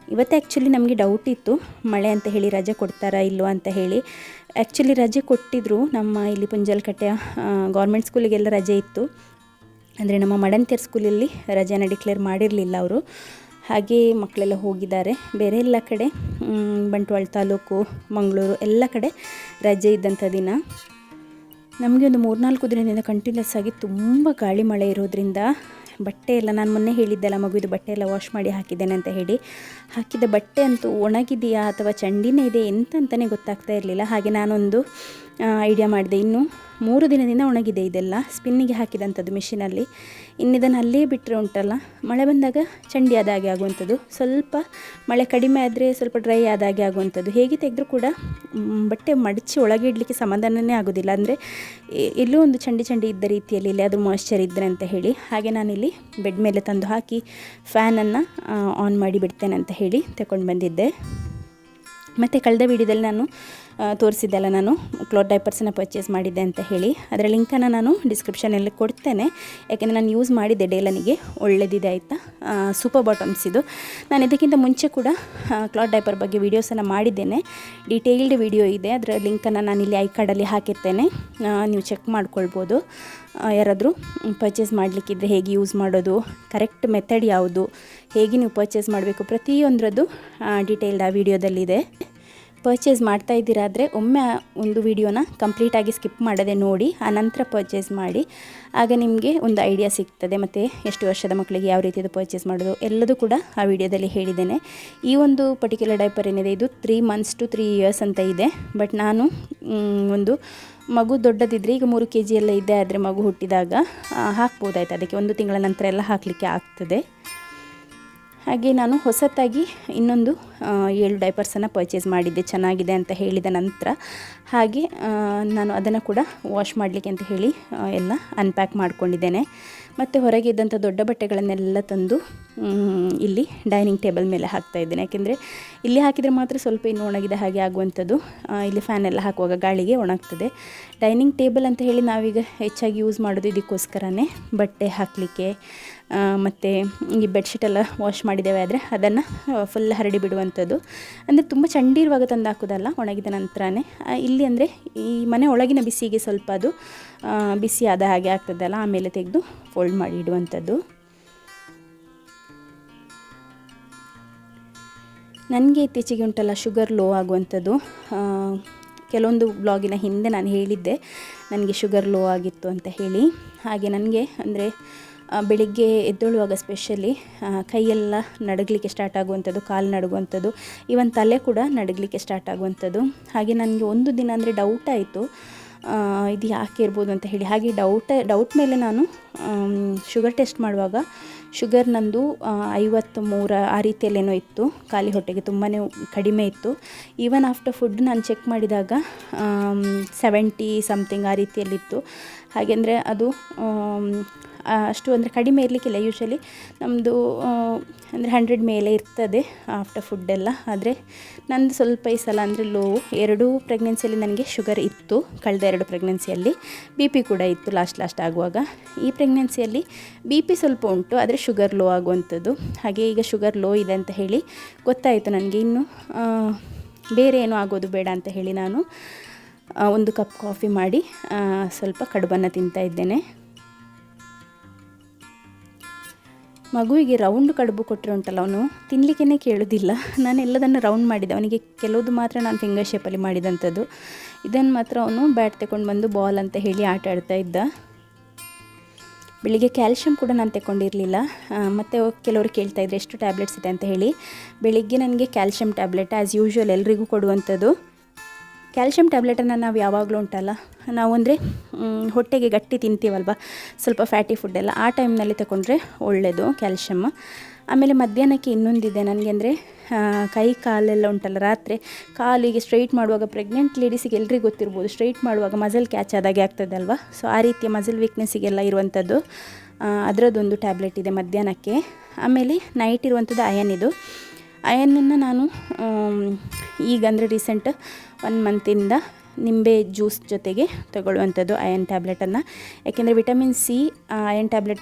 [SPEAKER 1] ಇವತ್ತು ಆ್ಯಕ್ಚುಲಿ ನಮಗೆ ಡೌಟ್ ಇತ್ತು, ಮಳೆ ಅಂತ ಹೇಳಿ ರಜೆ ಕೊಡ್ತಾರಾ ಇಲ್ವಾ ಅಂತ ಹೇಳಿ. ಆ್ಯಕ್ಚುಲಿ ರಜೆ ಕೊಟ್ಟಿದ್ದರು. ನಮ್ಮ ಇಲ್ಲಿ ಪುಂಜಲ್ಕಟ್ಟೆಯ ಗೌರ್ಮೆಂಟ್ ಸ್ಕೂಲಿಗೆಲ್ಲ ರಜೆ ಇತ್ತು. ಅಂದರೆ ನಮ್ಮ ಮಡಂತಿಯರ್ ಸ್ಕೂಲಲ್ಲಿ ರಜೆನ ಡಿಕ್ಲೇರ್ ಮಾಡಿರಲಿಲ್ಲ ಅವರು. ಹಾಗೆ ಮಕ್ಕಳೆಲ್ಲ ಹೋಗಿದ್ದಾರೆ. ಬೇರೆ ಎಲ್ಲ ಕಡೆ ಬಂಟ್ವಾಳ ತಾಲೂಕು, ಮಂಗಳೂರು ಎಲ್ಲ ಕಡೆ ರಜೆ ಇದ್ದಂಥ ದಿನ. ನಮಗೆ ಒಂದು 3-4 ದಿನದಿಂದ ಕಂಟಿನ್ಯೂಸ್ ಆಗಿ ತುಂಬ ಗಾಳಿ ಮಳೆ ಇರೋದ್ರಿಂದ ಬಟ್ಟೆ ಎಲ್ಲ, ನಾನು ಮೊನ್ನೆ ಹೇಳಿದ್ದೆಲ್ಲ ಮಗುವಿದು ಬಟ್ಟೆ ಎಲ್ಲ ವಾಶ್ ಮಾಡಿ ಹಾಕಿದ್ದೇನೆ ಅಂತ ಹೇಳಿ, ಹಾಕಿದ ಬಟ್ಟೆ ಅಂತೂ ಒಣಗಿದೆಯಾ ಅಥವಾ ಚಂಡಿನೇ ಇದೆ ಎಂತ ಅಂತಲೇ ಗೊತ್ತಾಗ್ತಾ ಇರಲಿಲ್ಲ. ಹಾಗೆ ನಾನೊಂದು ಐಡಿಯಾ ಮಾಡಿದೆ. ಇನ್ನು 3 ದಿನದಿಂದ ಒಣಗಿದೆ ಇದೆಲ್ಲ, ಸ್ಪಿನ್ನಿಗೆ ಹಾಕಿದಂಥದ್ದು ಮಿಷಿನಲ್ಲಿ. ಇನ್ನಿದನ್ನು ಅಲ್ಲೇ ಬಿಟ್ಟರೆ ಉಂಟಲ್ಲ, ಮಳೆ ಬಂದಾಗ ಚಂಡಿ ಆದಾಗೆ ಆಗುವಂಥದ್ದು, ಸ್ವಲ್ಪ ಮಳೆ ಕಡಿಮೆ ಆದರೆ ಸ್ವಲ್ಪ ಡ್ರೈ ಆದಾಗೆ ಆಗುವಂಥದ್ದು. ಹೇಗೆ ತೆಗೆದ್ರೂ ಕೂಡ ಬಟ್ಟೆ ಮಡಚಿ ಒಳಗೆ ಇಡಲಿಕ್ಕೆ ಸಮಾಧಾನವೇ ಆಗೋದಿಲ್ಲ. ಅಂದರೆ ಎಲ್ಲೋ ಒಂದು ಚಂಡಿ ಇದ್ದ ರೀತಿಯಲ್ಲಿ ಇಲ್ಲಿ ಅದು ಮಾಯ್ಶ್ಚರ್ ಇದ್ದರೆ ಅಂತ ಹೇಳಿ. ಹಾಗೆ ನಾನಿಲ್ಲಿ ಬೆಡ್ ಮೇಲೆ ತಂದು ಹಾಕಿ ಫ್ಯಾನನ್ನು ಆನ್ ಮಾಡಿ ಬಿಡ್ತೇನೆ ಅಂತ ಹೇಳಿ ತಗೊಂಡು ಬಂದಿದ್ದೆ. ಮತ್ತು ಕಳೆದ ವಿಡಿಯೋದಲ್ಲಿ ನಾನು ತೋರಿಸಿದ್ದೆಲ್ಲ, ನಾನು ಕ್ಲಾತ್ ಡೈಪರ್ಸನ್ನು ಪರ್ಚೇಸ್ ಮಾಡಿದ್ದೆ ಅಂತ ಹೇಳಿ. ಅದರ ಲಿಂಕನ್ನು ನಾನು ಡಿಸ್ಕ್ರಿಪ್ಷನಲ್ಲಿ ಕೊಡ್ತೇನೆ, ಯಾಕೆಂದರೆ ನಾನು ಯೂಸ್ ಮಾಡಿದ್ದೆ ಡೇಲನಿಗೆ, ಒಳ್ಳೆದಿದೆ ಆಯಿತಾ. ಸೂಪರ್ ಬಾಟಮ್ಸ್ ಇದು. ನಾನು ಇದಕ್ಕಿಂತ ಮುಂಚೆ ಕೂಡ ಕ್ಲಾತ್ ಡೈಪರ್ ಬಗ್ಗೆ ವೀಡಿಯೋಸನ್ನು ಮಾಡಿದ್ದೇನೆ, ಡೀಟೇಲ್ಡ್ ವಿಡಿಯೋ ಇದೆ. ಅದರ ಲಿಂಕನ್ನು ನಾನಿಲ್ಲಿ ಐ ಕಾರ್ಡಲ್ಲಿ ಹಾಕಿರ್ತೇನೆ, ನೀವು ಚೆಕ್ ಮಾಡ್ಕೊಳ್ಬೋದು. ಯಾರಾದರೂ ಪರ್ಚೇಸ್ ಮಾಡಲಿಕ್ಕಿದ್ರೆ ಹೇಗೆ ಯೂಸ್ ಮಾಡೋದು, ಕರೆಕ್ಟ್ ಮೆಥಡ್ ಯಾವುದು, ಹೇಗೆ ನೀವು ಪರ್ಚೇಸ್ ಮಾಡಬೇಕು, ಪ್ರತಿಯೊಂದರದ್ದು ಡೀಟೇಲ್ಡ್ ಆ ವಿಡಿಯೋದಲ್ಲಿದೆ. ಪರ್ಚೇಸ್ ಮಾಡ್ತಾ ಇದ್ದೀರಾದರೆ ಒಮ್ಮೆ ಒಂದು ವಿಡಿಯೋನ ಕಂಪ್ಲೀಟಾಗಿ ಸ್ಕಿಪ್ ಮಾಡದೆ ನೋಡಿ, ಆನಂತರ ಪರ್ಚೇಸ್ ಮಾಡಿ. ಆಗ ನಿಮಗೆ ಒಂದು ಐಡಿಯಾ ಸಿಗ್ತದೆ. ಮತ್ತು ಎಷ್ಟು ವರ್ಷದ ಮಕ್ಕಳಿಗೆ ಯಾವ ರೀತಿಯದು ಪರ್ಚೇಸ್ ಮಾಡೋದು ಎಲ್ಲದೂ ಕೂಡ ಆ ವಿಡಿಯೋದಲ್ಲಿ ಹೇಳಿದ್ದೇನೆ. ಈ ಒಂದು ಪರ್ಟಿಕ್ಯುಲರ್ ಡೈಪರ್ ಏನಿದೆ ಇದು 3 months to 3 years ಅಂತ ಇದೆ. ಬಟ್ ನಾನು ಒಂದು ಮಗು ದೊಡ್ಡದಿದ್ದರೆ, ಈಗ 3 kg ಎಲ್ಲ ಇದೆ, ಆದರೆ ಮಗು ಹುಟ್ಟಿದಾಗ ಹಾಕ್ಬೋದಾಯ್ತು, ಅದಕ್ಕೆ 1 ತಿಂಗಳ ನಂತರ ಎಲ್ಲ ಹಾಕಲಿಕ್ಕೆ ಆಗ್ತದೆ. ಹಾಗೆ ನಾನು ಹೊಸತಾಗಿ ಇನ್ನೊಂದು 7 ಡೈಪರ್ಸನ್ನು ಪರ್ಚೇಸ್ ಮಾಡಿದ್ದೆ, ಚೆನ್ನಾಗಿದೆ ಅಂತ ಹೇಳಿದ ನಂತರ. ಹಾಗೆ ನಾನು ಅದನ್ನು ಕೂಡ ವಾಶ್ ಮಾಡಲಿಕ್ಕೆ ಅಂತ ಹೇಳಿ ಎಲ್ಲ ಅನ್ಪ್ಯಾಕ್ ಮಾಡ್ಕೊಂಡಿದ್ದೇನೆ. ಮತ್ತು ಹೊರಗೆ ಇದ್ದಂಥ ದೊಡ್ಡ ಬಟ್ಟೆಗಳನ್ನೆಲ್ಲ ತಂದು ಇಲ್ಲಿ ಡೈನಿಂಗ್ ಟೇಬಲ್ ಮೇಲೆ ಹಾಕ್ತಾ ಇದ್ದೇನೆ. ಯಾಕೆಂದರೆ ಇಲ್ಲಿ ಹಾಕಿದರೆ ಮಾತ್ರ ಸ್ವಲ್ಪ ಇನ್ನು ಒಣಗಿದೆ ಹಾಗೆ ಆಗುವಂಥದ್ದು, ಇಲ್ಲಿ ಫ್ಯಾನೆಲ್ಲ ಹಾಕುವಾಗ ಗಾಳಿಗೆ ಒಣಗ್ತದೆ. ಡೈನಿಂಗ್ ಟೇಬಲ್ ಅಂತ ಹೇಳಿ ನಾವೀಗ ಹೆಚ್ಚಾಗಿ ಯೂಸ್ ಮಾಡೋದು ಇದಕ್ಕೋಸ್ಕರನೇ, ಬಟ್ಟೆ ಹಾಕಲಿಕ್ಕೆ. ಮತ್ತು ಈ ಬೆಡ್ಶೀಟೆಲ್ಲ ವಾಶ್ ಮಾಡಿದ್ದೇವೆ ಆದರೆ ಅದನ್ನು ಫುಲ್ ಹರಡಿ ಬಿಡುವಂಥದ್ದು. ಅಂದರೆ ತುಂಬ ಚಂಡಿ ಇರುವಾಗ ತಂದು ಹಾಕೋದಲ್ಲ, ಒಣಗಿದ ನಂತರನೇ. ಇಲ್ಲಿ ಅಂದರೆ ಈ ಮನೆ ಒಳಗಿನ ಬಿಸಿಗೆ ಸ್ವಲ್ಪ ಅದು ಬಿಸಿ ಆದ ಹಾಗೆ ಆಗ್ತದಲ್ಲ, ಆಮೇಲೆ ತೆಗೆದು ಫೋಲ್ಡ್ ಮಾಡಿ ಇಡುವಂಥದ್ದು. ನನಗೆ ಇತ್ತೀಚೆಗೆ ಉಂಟಲ್ಲ ಶುಗರ್ ಲೋ ಆಗುವಂಥದ್ದು. ಕೆಲವೊಂದು ಬ್ಲಾಗಿನ ಹಿಂದೆ ನಾನು ಹೇಳಿದ್ದೆ ನನಗೆ ಶುಗರ್ ಲೋ ಆಗಿತ್ತು ಅಂತ ಹೇಳಿ. ಹಾಗೆ ನನಗೆ ಅಂದರೆ ಬೆಳಿಗ್ಗೆ ಎದ್ದೇಳುವಾಗ ಸ್ಪೆಷಲಿ ಕೈಯೆಲ್ಲ ನಡಗಲಿಕ್ಕೆ ಸ್ಟಾರ್ಟ್ ಆಗುವಂಥದ್ದು, ಕಾಲು ನಡುಗುವಂಥದ್ದು, ಈವನ್ ತಲೆ ಕೂಡ ನಡಗಲಿಕ್ಕೆ ಸ್ಟಾರ್ಟ್ ಆಗುವಂಥದ್ದು. ಹಾಗೆ ನನಗೆ ಒಂದು ದಿನ ಅಂದರೆ ಡೌಟ್ ಆಯಿತು, ಇದು ಯಾಕೆ ಇರ್ಬೋದು ಅಂತ ಹೇಳಿ. ಹಾಗೆ ಡೌಟ್ ಮೇಲೆ ನಾನು ಶುಗರ್ ಟೆಸ್ಟ್ ಮಾಡುವಾಗ ಶುಗರ್ ನಂದು 53 ಆ ರೀತಿಯಲ್ಲೇನೋ ಇತ್ತು, ಖಾಲಿ ಹೊಟ್ಟೆಗೆ ತುಂಬಾ ಕಡಿಮೆ ಇತ್ತು. ಈವನ್ ಆಫ್ಟರ್ ಫುಡ್ ನಾನು ಚೆಕ್ ಮಾಡಿದಾಗ 70 ಸಮಥಿಂಗ್ ಆ ರೀತಿಯಲ್ಲಿತ್ತು. ಹಾಗೆಂದರೆ ಅದು ಅಷ್ಟು ಅಂದರೆ ಕಡಿಮೆ ಇರಲಿಕ್ಕಿಲ್ಲ. ಯೂಶ್ವಲಿ ನಮ್ಮದು ಅಂದರೆ 100 ಮೇಲೆ ಇರ್ತದೆ ಆಫ್ಟರ್ ಫುಡ್ಡೆಲ್ಲ. ಆದರೆ ನಂದು ಸ್ವಲ್ಪ ಈ ಸಲ ಅಂದರೆ ಲೋ. 2 ಪ್ರೆಗ್ನೆನ್ಸಿಯಲ್ಲಿ ನನಗೆ ಶುಗರ್ ಇತ್ತು, ಕಳೆದ 2 ಪ್ರೆಗ್ನೆನ್ಸಿಯಲ್ಲಿ ಬಿ ಪಿ ಕೂಡ ಇತ್ತು ಲಾಸ್ಟ್ ಆಗುವಾಗ. ಈ ಪ್ರೆಗ್ನೆನ್ಸಿಯಲ್ಲಿ ಬಿ ಪಿ ಸ್ವಲ್ಪ ಉಂಟು, ಆದರೆ ಶುಗರ್ ಲೋ ಆಗುವಂಥದ್ದು. ಹಾಗೆ ಈಗ ಶುಗರ್ ಲೋ ಇದೆ ಅಂತ ಹೇಳಿ ಗೊತ್ತಾಯಿತು ನನಗೆ. ಇನ್ನು ಬೇರೆ ಏನೂ ಆಗೋದು ಬೇಡ ಅಂತ ಹೇಳಿ ನಾನು 1 ಕಪ್ ಕಾಫಿ ಮಾಡಿ ಸ್ವಲ್ಪ ಕಡುಬನ್ನು ತಿಂತಾ ಇದ್ದೇನೆ. ಮಗುವಿಗೆ ರೌಂಡ್ ಕಡುಬು ಕೊಟ್ಟರೆ ಉಂಟಲ್ಲ, ಅವನು ತಿನ್ನಲಿಕ್ಕೇ ಕೇಳೋದಿಲ್ಲ. ನಾನು ಎಲ್ಲದನ್ನು ರೌಂಡ್ ಮಾಡಿದ್ದೆ, ಅವನಿಗೆ ಕೆಲವುದು ಮಾತ್ರ ನಾನು ಫಿಂಗರ್ ಶೇಪಲ್ಲಿ ಮಾಡಿದಂಥದ್ದು. ಇದನ್ನು ಮಾತ್ರ ಅವನು ಬ್ಯಾಟ್ ತಗೊಂಡು ಬಂದು ಬಾಲ್ ಅಂತ ಹೇಳಿ ಆಟ ಆಡ್ತಾ ಇದ್ದ. ಬೆಳಿಗ್ಗೆ ಕ್ಯಾಲ್ಶಿಯಂ ಕೂಡ ನಾನು ತಗೊಂಡಿರಲಿಲ್ಲ. ಮತ್ತು ಕೆಲವರು ಕೇಳ್ತಾಯಿದ್ರು ಎಷ್ಟು ಟ್ಯಾಬ್ಲೆಟ್ಸ್ ಇದೆ ಅಂತ ಹೇಳಿ. ಬೆಳಿಗ್ಗೆ ನನಗೆ ಕ್ಯಾಲ್ಶಿಯಂ ಟ್ಯಾಬ್ಲೆಟ್ ಆ್ಯಸ್ ಯೂಶ್ವಲ್ ಎಲ್ರಿಗೂ ಕೊಡುವಂಥದ್ದು. ಕ್ಯಾಲ್ಶಿಯಂ ಟ್ಯಾಬ್ಲೆಟನ್ನು ನಾವು ಯಾವಾಗಲೂ ಉಂಟಲ್ಲ, ನಾವು ಅಂದರೆ ಹೊಟ್ಟೆಗೆ ಗಟ್ಟಿ ತಿಂತೀವಲ್ವ, ಸ್ವಲ್ಪ ಫ್ಯಾಟಿ ಫುಡ್ಡೆಲ್ಲ, ಆ ಟೈಮ್ನಲ್ಲಿ ತಗೊಂಡ್ರೆ ಒಳ್ಳೆಯದು ಕ್ಯಾಲ್ಶಿಯಮ್. ಆಮೇಲೆ ಮಧ್ಯಾಹ್ನಕ್ಕೆ ಇನ್ನೊಂದಿದೆ ನನಗೆ, ಅಂದರೆ ಕೈ ಕಾಲೆಲ್ಲ ಉಂಟಲ್ಲ, ರಾತ್ರಿ ಕಾಲಿಗೆ ಸ್ಟ್ರೈಟ್ ಮಾಡುವಾಗ, ಪ್ರೆಗ್ನೆಂಟ್ ಲೇಡೀಸಿಗೆ ಎಲ್ರಿಗೂ ಗೊತ್ತಿರ್ಬೋದು, ಸ್ಟ್ರೈಟ್ ಮಾಡುವಾಗ ಮಸಲ್ ಕ್ಯಾಚ್ ಆದಾಗೆ ಆಗ್ತದಲ್ವ. ಸೊ ಆ ರೀತಿಯ ಮಸಲ್ ವೀಕ್ನೆಸ್ಸಿಗೆಲ್ಲ ಇರುವಂಥದ್ದು, ಅದರದ್ದೊಂದು ಟ್ಯಾಬ್ಲೆಟ್ ಇದೆ ಮಧ್ಯಾಹ್ನಕ್ಕೆ. ಆಮೇಲೆ ನೈಟ್ ಇರುವಂಥದ್ದು ಅಯನ್. ಇದು ಅಯನನ್ನು ನಾನು ಈಗ ಅಂದರೆ ರೀಸೆಂಟ್ 1 ಮಂತಿಂದ ನಿಂಬೆ ಜ್ಯೂಸ್ ಜೊತೆಗೆ ತಗೊಳ್ಳುವಂಥದ್ದು ಅಯನ್ ಟ್ಯಾಬ್ಲೆಟನ್ನು. ಯಾಕೆಂದರೆ ವಿಟಮಿನ್ ಸಿ ಅಯನ್ ಟ್ಯಾಬ್ಲೆಟ್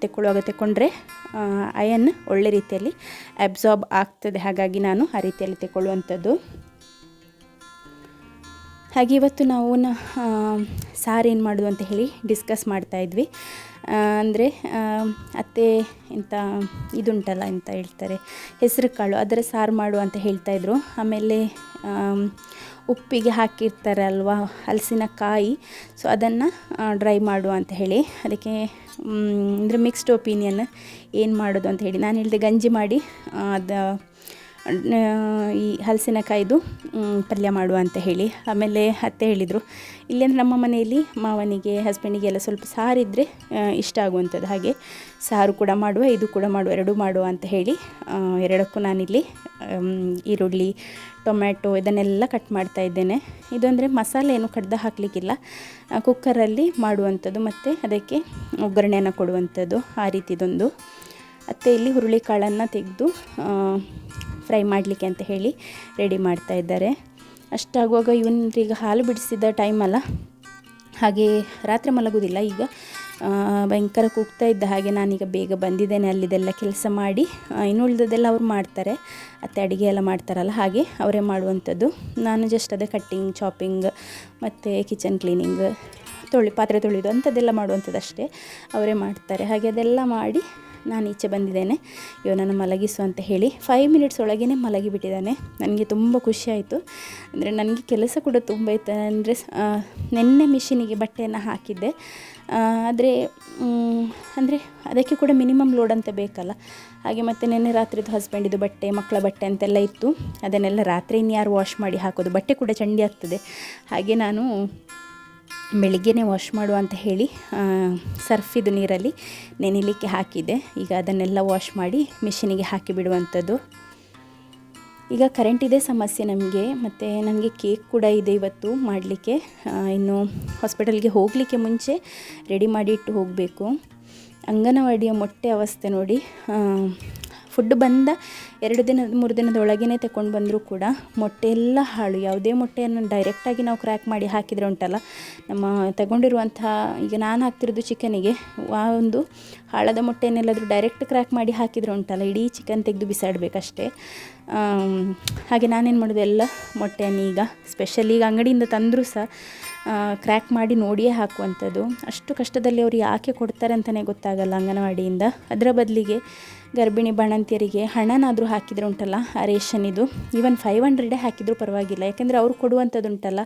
[SPEAKER 1] ತಗೊಳ್ಳುವಾಗ ತಗೊಂಡ್ರೆ ಅಯನ್ ಒಳ್ಳೆ ರೀತಿಯಲ್ಲಿ ಅಬ್ಸಾರ್ಬ್ ಆಗ್ತದೆ. ಹಾಗಾಗಿ ನಾನು ಆ ರೀತಿಯಲ್ಲಿ ತಗೊಳ್ಳುವಂಥದ್ದು. ಹಾಗೆ ಇವತ್ತು ನಾವು ಸಾರು ಏನು ಮಾಡೋದು ಅಂತ ಹೇಳಿ ಡಿಸ್ಕಸ್ ಮಾಡ್ತಾಯಿದ್ವಿ. ಅಂದರೆ ಅತ್ತೆ ಇಂಥ ಇದುಂಟಲ್ಲ ಅಂತ ಹೇಳ್ತಾರೆ, ಹೆಸರು ಕಾಳು, ಅದರ ಸಾರು ಮಾಡು ಅಂತ ಹೇಳ್ತಾಯಿದ್ರು. ಆಮೇಲೆ ಉಪ್ಪಿಗೆ ಹಾಕಿರ್ತಾರೆ ಅಲ್ವಾ ಹಲಸಿನಕಾಯಿ, ಸೊ ಅದನ್ನು ಡ್ರೈ ಮಾಡು ಅಂತ ಹೇಳಿ. ಅದಕ್ಕೆ ಅಂದರೆ ಮಿಕ್ಸ್ಡ್ ಒಪಿನಿಯನ್ ಏನು ಮಾಡೋದು ಅಂತ ಹೇಳಿ. ನಾನು ಹೇಳಿದೆ ಗಂಜಿ ಮಾಡಿ ಅದು ಈ ಹಲಸಿನಕಾಯ್ದು ಪಲ್ಯ ಮಾಡುವ ಅಂತ ಹೇಳಿ. ಆಮೇಲೆ ಅತ್ತೆ ಹೇಳಿದರು, ಇಲ್ಲೇಂದ್ರೆ ನಮ್ಮ ಮನೆಯಲ್ಲಿ ಮಾವನಿಗೆ ಹಸ್ಬೆಂಡಿಗೆ ಎಲ್ಲ ಸ್ವಲ್ಪ ಸಾರಿದ್ದರೆ ಇಷ್ಟ ಆಗುವಂಥದ್ದು, ಹಾಗೆ ಸಾರು ಕೂಡ ಮಾಡುವ, ಇದು ಕೂಡ ಮಾಡುವ, ಎರಡೂ ಮಾಡುವ ಅಂತ ಹೇಳಿ ಎರಡಕ್ಕೂ ನಾನಿಲ್ಲಿ ಈರುಳ್ಳಿ, ಟೊಮ್ಯಾಟೊ ಇದನ್ನೆಲ್ಲ ಕಟ್ ಮಾಡ್ತಾ ಇದ್ದೇನೆ. ಇದು ಅಂದರೆ ಮಸಾಲೆ ಏನು ಕಡ್ದು ಹಾಕಲಿಕ್ಕಿಲ್ಲ, ಕುಕ್ಕರಲ್ಲಿ ಮಾಡುವಂಥದ್ದು ಮತ್ತು ಅದಕ್ಕೆ ಒಗ್ಗರಣೆಯನ್ನು ಕೊಡುವಂಥದ್ದು, ಆ ರೀತಿದೊಂದು. ಅತ್ತೆ ಇಲ್ಲಿ ಹುರುಳಿಕಾಳನ್ನು ತೆಗೆದು ಫ್ರೈ ಮಾಡಲಿಕ್ಕೆ ಅಂತ ಹೇಳಿ ರೆಡಿ ಮಾಡ್ತಾ ಇದ್ದಾರೆ. ಅಷ್ಟಾಗುವಾಗ ಇವನಿಗೆ ಹಾಲು ಬಿಡಿಸಿದ ಟೈಮಲ್ಲ, ಹಾಗೆ ರಾತ್ರಿ ಮಲಗೋದಿಲ್ಲ. ಈಗ ಭಯಂಕರ ಕೂಗ್ತಾ ಇದ್ದ ಹಾಗೆ ನಾನೀಗ ಬೇಗ ಬಂದಿದ್ದೇನೆ, ಅಲ್ಲಿದೆಲ್ಲ ಕೆಲಸ ಮಾಡಿ. ಇನ್ನು ಉಳಿದದೆಲ್ಲ ಅವ್ರು ಮಾಡ್ತಾರೆ, ಅತ್ತೆ ಅಡುಗೆ ಎಲ್ಲ ಮಾಡ್ತಾರಲ್ಲ, ಹಾಗೆ ಅವರೇ ಮಾಡುವಂಥದ್ದು. ನಾನು ಜಸ್ಟ್ ಅದೇ ಕಟ್ಟಿಂಗ್, ಚಾಪಿಂಗ್ ಮತ್ತು ಕಿಚನ್ ಕ್ಲೀನಿಂಗ್, ಪಾತ್ರೆ ತೊಳೆಯೋದು ಅಂಥದ್ದೆಲ್ಲ ಮಾಡುವಂಥದ್ದು ಅಷ್ಟೇ ಅವರೇ ಮಾಡ್ತಾರೆ. ಹಾಗೆ ಅದೆಲ್ಲ ಮಾಡಿ ನಾನು ಈಚೆ ಬಂದಿದ್ದೇನೆ ಇವನನ್ನು ಮಲಗಿಸು ಅಂತ ಹೇಳಿ. 5 ಮಿನಿಟ್ಸ್ ಒಳಗೇ ಮಲಗಿಬಿಟ್ಟಿದ್ದಾನೆ. ನನಗೆ ತುಂಬ ಖುಷಿಯಾಯಿತು. ಅಂದರೆ ನನಗೆ ಕೆಲಸ ಕೂಡ ತುಂಬ ಇತ್ತು. ಅಂದರೆ ನೆನ್ನೆ ಮಿಷಿನಿಗೆ ಬಟ್ಟೆಯನ್ನು ಹಾಕಿದ್ದೆ, ಆದರೆ ಅಂದರೆ ಅದಕ್ಕೆ ಕೂಡ ಮಿನಿಮಮ್ ಲೋಡ್ ಅಂತ ಬೇಕಲ್ಲ, ಹಾಗೆ ಮತ್ತು ನೆನ್ನೆ ರಾತ್ರಿದು ಹಸ್ಬೆಂಡಿದು ಬಟ್ಟೆ, ಮಕ್ಕಳ ಬಟ್ಟೆ ಅಂತೆಲ್ಲ ಇತ್ತು. ಅದನ್ನೆಲ್ಲ ರಾತ್ರಿ ಇನ್ಯಾರು ವಾಶ್ ಮಾಡಿ ಹಾಕೋದು, ಬಟ್ಟೆ ಕೂಡ ಚಂಡಿ ಆಗ್ತದೆ. ಹಾಗೆ ನಾನು ಬೆಳಿಗ್ಗೆನೇ ವಾಶ್ ಮಾಡುವ ಅಂತ ಹೇಳಿ ಸರ್ಫಿದು ನೀರಲ್ಲಿ ನೆನೆಯಲಿಕ್ಕೆ ಹಾಕಿದ್ದೆ. ಈಗ ಅದನ್ನೆಲ್ಲ ವಾಶ್ ಮಾಡಿ ಮಿಷಿನಿಗೆ ಹಾಕಿ ಬಿಡುವಂಥದ್ದು. ಈಗ ಕರೆಂಟಿದೆ ಸಮಸ್ಯೆ ನಮಗೆ, ಮತ್ತು ನನಗೆ ಕೇಕ್ ಕೂಡ ಇದೆ ಇವತ್ತು ಮಾಡಲಿಕ್ಕೆ. ಇನ್ನು ಹಾಸ್ಪಿಟಲ್ಗೆ ಹೋಗಲಿಕ್ಕೆ ಮುಂಚೆ ರೆಡಿ ಮಾಡಿ ಇಟ್ಟು ಹೋಗಬೇಕು. ಅಂಗನವಾಡಿಯ ಮೊಟ್ಟೆ ಅವಸ್ಥೆ ನೋಡಿ, ಫುಡ್ ಬಂದ 2 ದಿನ 3 ದಿನದೊಳಗೇ ತಗೊಂಡು ಬಂದರೂ ಕೂಡ ಮೊಟ್ಟೆ ಎಲ್ಲ ಹಾಳು. ಯಾವುದೇ ಮೊಟ್ಟೆಯನ್ನು ಡೈರೆಕ್ಟಾಗಿ ನಾವು ಕ್ರ್ಯಾಕ್ ಮಾಡಿ ಹಾಕಿದರೆ ಉಂಟಲ್ಲ, ನಮ್ಮ ತಗೊಂಡಿರುವಂಥ, ಈಗ ನಾನು ಹಾಕ್ತಿರೋದು ಚಿಕನಿಗೆ, ಆ ಒಂದು ಹಾಳಾದ ಮೊಟ್ಟೆಯನ್ನೆಲ್ಲಾದರೂ ಡೈರೆಕ್ಟ್ ಕ್ರ್ಯಾಕ್ ಮಾಡಿ ಹಾಕಿದರೆ ಉಂಟಲ್ಲ, ಇಡೀ ಚಿಕನ್ ತೆಗೆದು ಬಿಸಾಡಬೇಕಷ್ಟೇ. ಹಾಗೆ ನಾನೇನು ಮಾಡೋದು, ಎಲ್ಲ ಮೊಟ್ಟೆಯನ್ನು ಈಗ ಸ್ಪೆಷಲಿ ಈಗ ಅಂಗಡಿಯಿಂದ ತಂದರೂ ಸಹ ಕ್ರ್ಯಾಕ್ ಮಾಡಿ ನೋಡಿಯೇ ಹಾಕುವಂಥದ್ದು. ಅಷ್ಟು ಕಷ್ಟದಲ್ಲಿ ಅವರು ಯಾಕೆ ಕೊಡ್ತಾರೆ ಅಂತಲೇ ಗೊತ್ತಾಗಲ್ಲ ಅಂಗನವಾಡಿಯಿಂದ. ಅದರ ಬದಲಿಗೆ ಗರ್ಭಿಣಿ ಬಾಣಂತಿಯರಿಗೆ ಹಣನಾದರೂ ಹಾಕಿದರೆ ಉಂಟಲ್ಲ, ಆ ರೇಷನಿದು ಈವನ್ 500 ಹಾಕಿದರೂ ಪರವಾಗಿಲ್ಲ. ಯಾಕೆಂದರೆ ಅವರು ಕೊಡುವಂಥದ್ದು ಉಂಟಲ್ಲ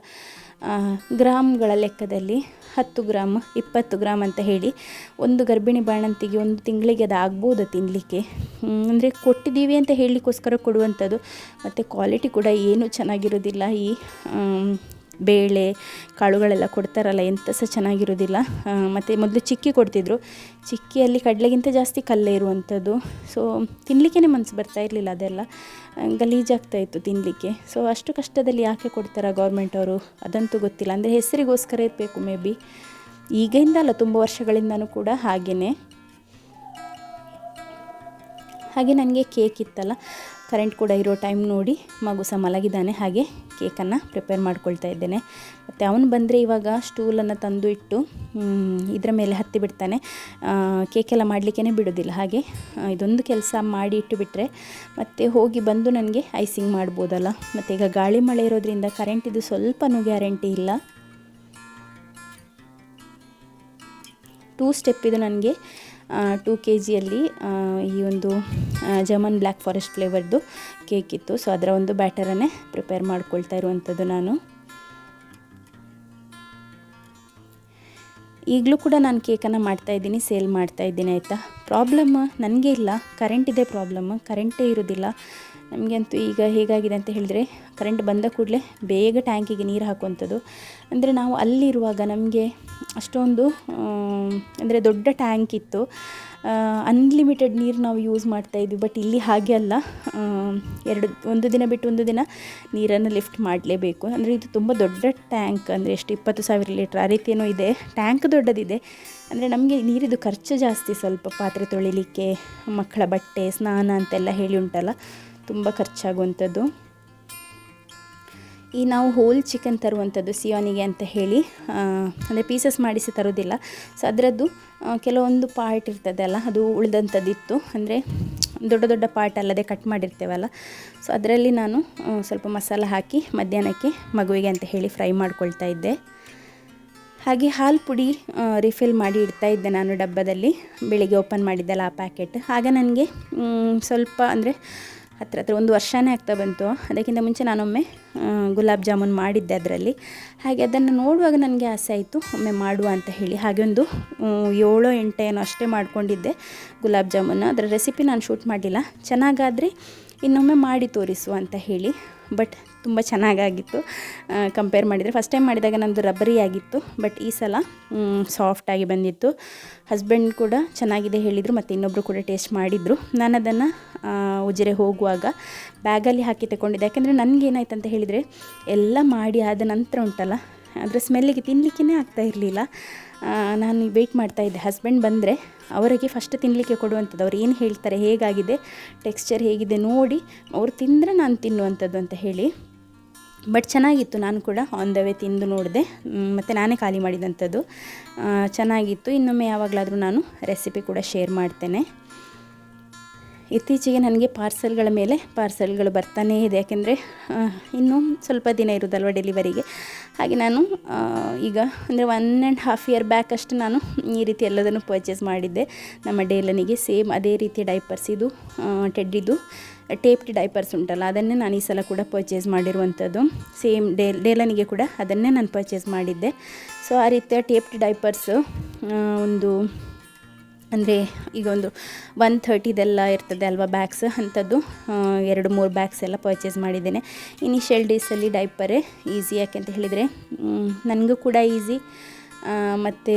[SPEAKER 1] ಗ್ರಾಮ್ಗಳ ಲೆಕ್ಕದಲ್ಲಿ 10 ಗ್ರಾಮ್ 20 ಗ್ರಾಮ್ ಅಂತ ಹೇಳಿ, ಒಂದು ಗರ್ಭಿಣಿ ಬಾಣಂತಿಗೆ ಒಂದು ತಿಂಗಳಿಗೆ ಅದು ಆಗ್ಬೋದು ತಿನ್ನಲಿಕ್ಕೆ. ಅಂದರೆ ಕೊಟ್ಟಿದ್ದೀವಿ ಅಂತ ಹೇಳಲಿಕ್ಕೋಸ್ಕರ ಕೊಡುವಂಥದ್ದು. ಮತ್ತು ಕ್ವಾಲಿಟಿ ಕೂಡ ಏನೂ ಚೆನ್ನಾಗಿರೋದಿಲ್ಲ. ಈ ಬೇಳೆ ಕಾಳುಗಳೆಲ್ಲ ಕೊಡ್ತಾರಲ್ಲ, ಎಂಥ ಸಹ ಚೆನ್ನಾಗಿರೋದಿಲ್ಲ. ಮತ್ತು ಮೊದಲು ಚಿಕ್ಕಿ ಕೊಡ್ತಿದ್ರು, ಚಿಕ್ಕಿಯಲ್ಲಿ ಕಡಲೆಗಿಂತ ಜಾಸ್ತಿ ಕಲ್ಲೇ ಇರುವಂಥದ್ದು. ಸೊ ತಿನ್ನಲಿಕ್ಕೇ ಮನಸ್ಸು ಬರ್ತಾ ಇರಲಿಲ್ಲ, ಅದೆಲ್ಲ ಗಲೀಜಾಗ್ತಾಯಿತ್ತು ತಿನ್ನಲಿಕ್ಕೆ. ಸೊ ಅಷ್ಟು ಕಷ್ಟದಲ್ಲಿ ಯಾಕೆ ಕೊಡ್ತಾರೆ ಗೌರ್ಮೆಂಟ್ ಅವರು ಅದಂತೂ ಗೊತ್ತಿಲ್ಲ. ಅಂದರೆ ಹೆಸರಿಗೋಸ್ಕರ ಇರಬೇಕು ಮೇ ಬಿ, ಈಗಿಂದ ಅಲ್ಲ, ತುಂಬ ವರ್ಷಗಳಿಂದನೂ ಕೂಡ ಹಾಗೆಯೇ. ಹಾಗೆ ನನಗೆ ಕೇಕ್ ಇತ್ತಲ್ಲ, ಕರೆಂಟ್ ಕೂಡ ಇರೋ ಟೈಮ್ ನೋಡಿ ಮಗು ಸಹ ಮಲಗಿದ್ದಾನೆ. ಹಾಗೆ ಕೇಕನ್ನು ಪ್ರಿಪೇರ್ ಮಾಡ್ಕೊಳ್ತಾ ಇದ್ದೇನೆ. ಮತ್ತು ಅವನು ಬಂದರೆ ಇವಾಗ ಸ್ಟೂಲನ್ನು ತಂದು ಇಟ್ಟು ಇದರ ಮೇಲೆ ಹತ್ತಿ ಬಿಡ್ತಾನೆ, ಕೇಕೆಲ್ಲ ಮಾಡಲಿಕ್ಕೇ ಬಿಡೋದಿಲ್ಲ. ಹಾಗೆ ಇದೊಂದು ಕೆಲಸ ಮಾಡಿ ಇಟ್ಟು ಬಿಟ್ಟರೆ ಮತ್ತು ಹೋಗಿ ಬಂದು ನನಗೆ ಐಸಿಂಗ್ ಮಾಡ್ಬೋದಲ್ಲ. ಮತ್ತು ಈಗ ಗಾಳಿ ಮಳೆ ಇರೋದ್ರಿಂದ ಕರೆಂಟಿದು ಸ್ವಲ್ಪನೂ ಗ್ಯಾರಂಟಿ ಇಲ್ಲ. 2 ಸ್ಟೆಪ್ ಇದು ನನಗೆ 2 kgಯಲ್ಲಿ ಈ ಒಂದು ಜರ್ಮನ್ ಬ್ಲ್ಯಾಕ್ ಫಾರೆಸ್ಟ್ ಫ್ಲೇವರ್ದು ಕೇಕ್ ಇತ್ತು. ಸೊ ಅದರ ಒಂದು ಬ್ಯಾಟರನ್ನೇ ಪ್ರಿಪೇರ್ ಮಾಡ್ಕೊಳ್ತಾ ಇರುವಂಥದ್ದು ನಾನು. ಈಗಲೂ ಕೂಡ ನಾನು ಕೇಕನ್ನು ಮಾಡ್ತಾಯಿದ್ದೀನಿ, ಸೇಲ್ ಮಾಡ್ತಾಯಿದ್ದೀನಿ, ಆಯಿತಾ. ಪ್ರಾಬ್ಲಮ್ ನನಗೆ ಇಲ್ಲ, ಕರೆಂಟಿದೆ ಪ್ರಾಬ್ಲಮ್, ಕರೆಂಟೇ ಇರೋದಿಲ್ಲ ನಮಗಂತೂ. ಈಗ ಹೇಗಾಗಿದೆ ಅಂತ ಹೇಳಿದರೆ, ಕರೆಂಟ್ ಬಂದ ಕೂಡಲೇ ಬೇಗ ಟ್ಯಾಂಕಿಗೆ ನೀರು ಹಾಕುವಂಥದ್ದು. ಅಂದರೆ ನಾವು ಅಲ್ಲಿರುವಾಗ ನಮಗೆ ಅಷ್ಟೊಂದು ಅಂದರೆ ದೊಡ್ಡ ಟ್ಯಾಂಕ್ ಇತ್ತು, ಅನ್ಲಿಮಿಟೆಡ್ ನೀರು ನಾವು ಯೂಸ್ ಮಾಡ್ತಾಯಿದ್ವಿ. ಬಟ್ ಇಲ್ಲಿ ಹಾಗೆ ಅಲ್ಲ, ಒಂದು ದಿನ ಬಿಟ್ಟು ಒಂದು ದಿನ ನೀರನ್ನು ಲಿಫ್ಟ್ ಮಾಡಲೇಬೇಕು. ಅಂದರೆ ಇದು ತುಂಬ ದೊಡ್ಡ ಟ್ಯಾಂಕ್, ಅಂದರೆ ಎಷ್ಟು 20,000 ಲೀಟ್ರ್ ಆ ರೀತಿಯೂ ಇದೆ. ಟ್ಯಾಂಕ್ ದೊಡ್ಡದಿದೆ, ಅಂದರೆ ನಮಗೆ ನೀರಿದು ಖರ್ಚು ಜಾಸ್ತಿ. ಸ್ವಲ್ಪ ಪಾತ್ರೆ ತೊಳಿಲಿಕ್ಕೆ, ಮಕ್ಕಳ ಬಟ್ಟೆ, ಸ್ನಾನ ಅಂತೆಲ್ಲ ಹೇಳಿ ಉಂಟಲ್ಲ, ತುಂಬ ಖರ್ಚಾಗುವಂಥದ್ದು. ಈ ನಾವು ಹೋಲ್ ಚಿಕನ್ ತರುವಂಥದ್ದು ಸಿಯೋನಿಗೆ ಅಂತ ಹೇಳಿ, ಅಂದರೆ ಪೀಸಸ್ ಮಾಡಿಸಿ ತರೋದಿಲ್ಲ. ಸೊ ಅದರದ್ದು ಕೆಲವೊಂದು ಪಾರ್ಟ್ ಇರ್ತದಲ್ಲ, ಅದು ಉಳಿದಂಥದ್ದಿತ್ತು. ಅಂದರೆ ದೊಡ್ಡ ದೊಡ್ಡ ಪಾರ್ಟ್ ಅಲ್ಲದೆ ಕಟ್ ಮಾಡಿರ್ತೇವಲ್ಲ, ಸೊ ಅದರಲ್ಲಿ ನಾನು ಸ್ವಲ್ಪ ಮಸಾಲ ಹಾಕಿ ಮಧ್ಯಾಹ್ನಕ್ಕೆ ಮಗುವಿಗೆ ಅಂತ ಹೇಳಿ ಫ್ರೈ ಮಾಡ್ಕೊಳ್ತಾ ಇದ್ದೆ. ಹಾಗೆ ಹಾಲು ಪುಡಿ ರಿಫಿಲ್ ಮಾಡಿ ಇಡ್ತಾ ಇದ್ದೆ ನಾನು ಡಬ್ಬದಲ್ಲಿ, ಬೆಳಿಗ್ಗೆ ಓಪನ್ ಮಾಡಿದ್ದೆಲ್ಲ ಆ ಪ್ಯಾಕೆಟ್. ಆಗ ನನಗೆ ಸ್ವಲ್ಪ ಅಂದರೆ ಹತ್ರ 1 ವರ್ಷನೇ ಆಗ್ತಾ ಬಂತು. ಅದಕ್ಕಿಂತ ಮುಂಚೆ ನಾನೊಮ್ಮೆ ಗುಲಾಬ್ ಜಾಮೂನ್ ಮಾಡಿದ್ದೆ ಅದರಲ್ಲಿ. ಹಾಗೆ ಅದನ್ನು ನೋಡುವಾಗ ನನಗೆ ಆಸೆ ಆಯಿತು ಒಮ್ಮೆ ಮಾಡುವ ಅಂತ ಹೇಳಿ. ಹಾಗೆ ಒಂದು 7-8 ಏನೋ ಅಷ್ಟೇ ಮಾಡ್ಕೊಂಡಿದ್ದೆ ಗುಲಾಬ್ ಜಾಮೂನು. ಅದರ ರೆಸಿಪಿ ನಾನು ಶೂಟ್ ಮಾಡಲಿಲ್ಲ. ಚೆನ್ನಾಗಾದರೆ ಇನ್ನೊಮ್ಮೆ ಮಾಡಿ ತೋರಿಸು ಅಂತ ಹೇಳಿ. ಬಟ್ ತುಂಬ ಚೆನ್ನಾಗಾಗಿತ್ತು ಕಂಪೇರ್ ಮಾಡಿದರೆ. ಫಸ್ಟ್ ಟೈಮ್ ಮಾಡಿದಾಗ ನಂದು ರಬ್ಬರಿ ಆಗಿತ್ತು, ಬಟ್ ಈ ಸಲ ಸಾಫ್ಟಾಗಿ ಬಂದಿತ್ತು. ಹಸ್ಬೆಂಡ್ ಕೂಡ ಚೆನ್ನಾಗಿದೆ ಹೇಳಿದರು, ಮತ್ತು ಇನ್ನೊಬ್ಬರು ಕೂಡ ಟೇಸ್ಟ್ ಮಾಡಿದರು. ನಾನು ಅದನ್ನು ಉಜಿರೆ ಹೋಗುವಾಗ ಬ್ಯಾಗಲ್ಲಿ ಹಾಕಿ ತಗೊಂಡಿದ್ದೆ. ಯಾಕೆಂದರೆ ನನಗೇನಾಯ್ತು ಅಂತ ಹೇಳಿದರೆ, ಎಲ್ಲ ಮಾಡಿ ಆದ ನಂತರ ಉಂಟಲ್ಲ, ಅದರ ಸ್ಮೆಲ್ಲಿಗೆ ತಿನ್ನಲಿಕ್ಕೇ ಆಗ್ತಾ ಇರಲಿಲ್ಲ. ನಾನು ವೆಯ್ಟ್ ಮಾಡ್ತಾಯಿದ್ದೆ ಹಸ್ಬೆಂಡ್ ಬಂದರೆ ಅವರಿಗೆ ಫಸ್ಟ್ ತಿನ್ನಲಿಕ್ಕೆ ಕೊಡುವಂಥದ್ದು. ಅವ್ರು ಏನು ಹೇಳ್ತಾರೆ, ಹೇಗಾಗಿದೆ, ಟೆಕ್ಸ್ಚರ್ ಹೇಗಿದೆ ನೋಡಿ ಅವ್ರು ತಿಂದರೆ ನಾನು ತಿನ್ನುವಂಥದ್ದು ಅಂತ ಹೇಳಿ. ಬಟ್ ಚೆನ್ನಾಗಿತ್ತು. ನಾನು ಕೂಡ ಆನ್ ದ ವೇ ತಿಂದು ನೋಡಿದೆ, ಮತ್ತು ನಾನೇ ಖಾಲಿ ಮಾಡಿದಂಥದ್ದು. ಚೆನ್ನಾಗಿತ್ತು. ಇನ್ನೊಮ್ಮೆ ಯಾವಾಗಲಾದರೂ ನಾನು ರೆಸಿಪಿ ಕೂಡ ಶೇರ್ ಮಾಡ್ತೇನೆ. ಇತ್ತೀಚೆಗೆ ನನಗೆ ಪಾರ್ಸಲ್ಗಳ ಮೇಲೆ ಪಾರ್ಸಲ್ಗಳು ಬರ್ತಾನೇ ಇದೆ. ಯಾಕೆಂದರೆ ಇನ್ನೂ ಸ್ವಲ್ಪ ದಿನ ಇರೋದಲ್ವ ಡೆಲಿವರಿಗೆ. ಹಾಗೆ ನಾನು ಈಗ ಅಂದರೆ 1.5 ಇಯರ್ ಬ್ಯಾಕ್ ಅಷ್ಟು ನಾನು ಈ ರೀತಿ ಎಲ್ಲದನ್ನು ಪರ್ಚೇಸ್ ಮಾಡಿದ್ದೆ. ನಮ್ಮ ಡೇಲನಿಗೆ ಸೇಮ್ ಅದೇ ರೀತಿಯ ಡೈಪರ್ಸ್, ಇದು ಟೆಡ್ಡಿದು ಟೇಪ್ಡ್ ಡೈಪರ್ಸ್ ಉಂಟಲ್ಲ, ಅದನ್ನೇ ನಾನು ಈ ಸಲ ಕೂಡ ಪರ್ಚೇಸ್ ಮಾಡಿರುವಂಥದ್ದು. ಸೇಮ್ ಡೇಲನಿಗೆ ಕೂಡ ಅದನ್ನೇ ನಾನು ಪರ್ಚೇಸ್ ಮಾಡಿದ್ದೆ. ಸೊ ಆ ರೀತಿಯ ಟೇಪ್ಡ್ ಡೈಪರ್ಸು ಒಂದು ಅಂದರೆ ಈಗ ಒಂದು 130 ಇರ್ತದೆ ಅಲ್ವಾ ಬ್ಯಾಗ್ಸ್, ಅಂಥದ್ದು 2-3 ಬ್ಯಾಗ್ಸ್ ಎಲ್ಲ ಪರ್ಚೇಸ್ ಮಾಡಿದ್ದೇನೆ. ಇನಿಷಿಯಲ್ ಡೇಸಲ್ಲಿ ಡೈಪರೇ ಈಸಿ, ಯಾಕೆಂತ ಹೇಳಿದರೆ ನನಗೂ ಕೂಡ ಈಸಿ, ಮತ್ತು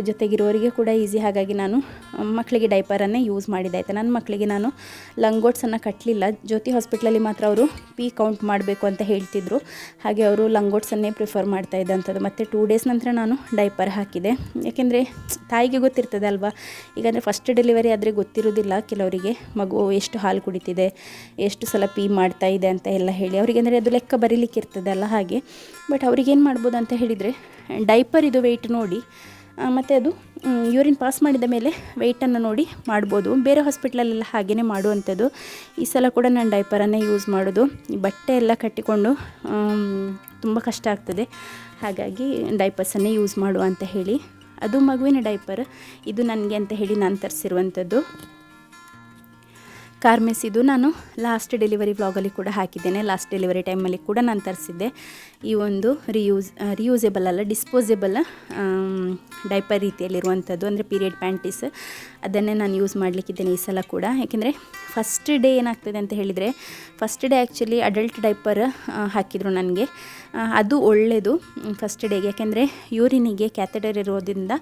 [SPEAKER 1] ಜೊತೆಗಿರೋರಿಗೆ ಕೂಡ ಈಸಿ. ಹಾಗಾಗಿ ನಾನು ಮಕ್ಕಳಿಗೆ ಡೈಪರನ್ನೇ ಯೂಸ್ ಮಾಡಿದ್ದಾಯ್ತು. ನನ್ನ ಮಕ್ಕಳಿಗೆ ನಾನು ಲಂಗೋಟ್ಸನ್ನು ಕಟ್ಟಲಿಲ್ಲ. ಜ್ಯೋತಿ ಹಾಸ್ಪಿಟ್ಲಲ್ಲಿ ಮಾತ್ರ ಅವರು ಪಿ ಕೌಂಟ್ ಮಾಡಬೇಕು ಅಂತ ಹೇಳ್ತಿದ್ರು. ಹಾಗೆ ಅವರು ಲಂಗೋಟ್ಸನ್ನೇ ಪ್ರಿಫರ್ ಮಾಡ್ತಾ ಇದ್ದಂಥದ್ದು. ಮತ್ತು 2 ಡೇಸ್ ನಂತರ ನಾನು ಡೈಪರ್ ಹಾಕಿದೆ. ಯಾಕೆಂದರೆ ತಾಯಿಗೆ ಗೊತ್ತಿರ್ತದೆ ಅಲ್ವಾ, ಈಗ ಅಂದರೆ ಫಸ್ಟ್ ಡೆಲಿವರಿ ಆದರೆ ಗೊತ್ತಿರೋದಿಲ್ಲ ಕೆಲವರಿಗೆ ಮಗು ಎಷ್ಟು ಹಾಲು ಕುಡಿತಿದೆ, ಎಷ್ಟು ಸಲ ಪಿ ಮಾಡ್ತಾ ಇದೆ ಅಂತ ಎಲ್ಲ ಹೇಳಿ. ಅವರಿಗೆ ಅಂದರೆ ಅದು ಲೆಕ್ಕ ಬರೀಲಿಕ್ಕೆ ಇರ್ತದೆ ಅಲ್ಲ, ಹಾಗೆ. ಬಟ್ ಅವ್ರಿಗೇನು ಮಾಡ್ಬೋದು ಅಂತ ಹೇಳಿದರೆ, ಡೈಪರ್ ಇದು ವೆಯ್ಟ್ ನೋಡಿ, ಮತ್ತು ಅದು ಯೂರಿನ್ ಪಾಸ್ ಮಾಡಿದ ಮೇಲೆ ವೆಯ್ಟನ್ನು ನೋಡಿ ಮಾಡ್ಬೋದು. ಬೇರೆ ಹಾಸ್ಪಿಟ್ಲಲ್ಲೆಲ್ಲ ಹಾಗೇ ಮಾಡುವಂಥದ್ದು. ಈ ಸಲ ಕೂಡ ನಾನು ಡೈಪರನ್ನೇ ಯೂಸ್ ಮಾಡೋದು. ಈ ಬಟ್ಟೆ ಎಲ್ಲ ಕಟ್ಟಿಕೊಂಡು ತುಂಬ ಕಷ್ಟ ಆಗ್ತದೆ, ಹಾಗಾಗಿ ಡೈಪರ್ಸನ್ನೇ ಯೂಸ್ ಮಾಡುವ ಅಂತ ಹೇಳಿ. ಅದು ಮಗುವಿನ ಡೈಪರ್, ಇದು ನನಗೆ ಅಂತ ಹೇಳಿ ನಾನು ತರಿಸಿರುವಂಥದ್ದು. ಕಾರ್ಮೆಸ್ ಇದು ನಾನು ಲಾಸ್ಟ್ ಡೆಲಿವರಿ ವ್ಲಾಗಲ್ಲಿ ಕೂಡ ಹಾಕಿದ್ದೇನೆ. ಲಾಸ್ಟ್ ಡೆಲಿವರಿ ಟೈಮಲ್ಲಿ ಕೂಡ ನಾನು ತರಿಸಿದ್ದೆ. ಈ ಒಂದು ರಿಯೂಸೇಬಲ್ ಅಲ್ಲ, ಡಿಸ್ಪೋಸೇಬಲ್ ಡೈಪರ್ ರೀತಿಯಲ್ಲಿರುವಂಥದ್ದು, ಅಂದರೆ ಪೀರಿಯಡ್ ಪ್ಯಾಂಟೀಸ್. ಅದನ್ನೇ ನಾನು ಯೂಸ್ ಮಾಡಲಿಕ್ಕಿದ್ದೇನೆ ಈ ಸಲ ಕೂಡ. ಯಾಕೆಂದರೆ ಫಸ್ಟ್ ಡೇ ಏನಾಗ್ತದೆ ಅಂತ ಹೇಳಿದರೆ, first day actually adult diaper ಹಾಕಿದರು ನನಗೆ. ಅದು ಒಳ್ಳೆಯದು ಫಸ್ಟ್ ಡೇಗೆ. ಯಾಕೆಂದರೆ ಯೂರಿನಿಗೆ ಕ್ಯಾಥೆಟರ್ ಇರೋದ್ರಿಂದ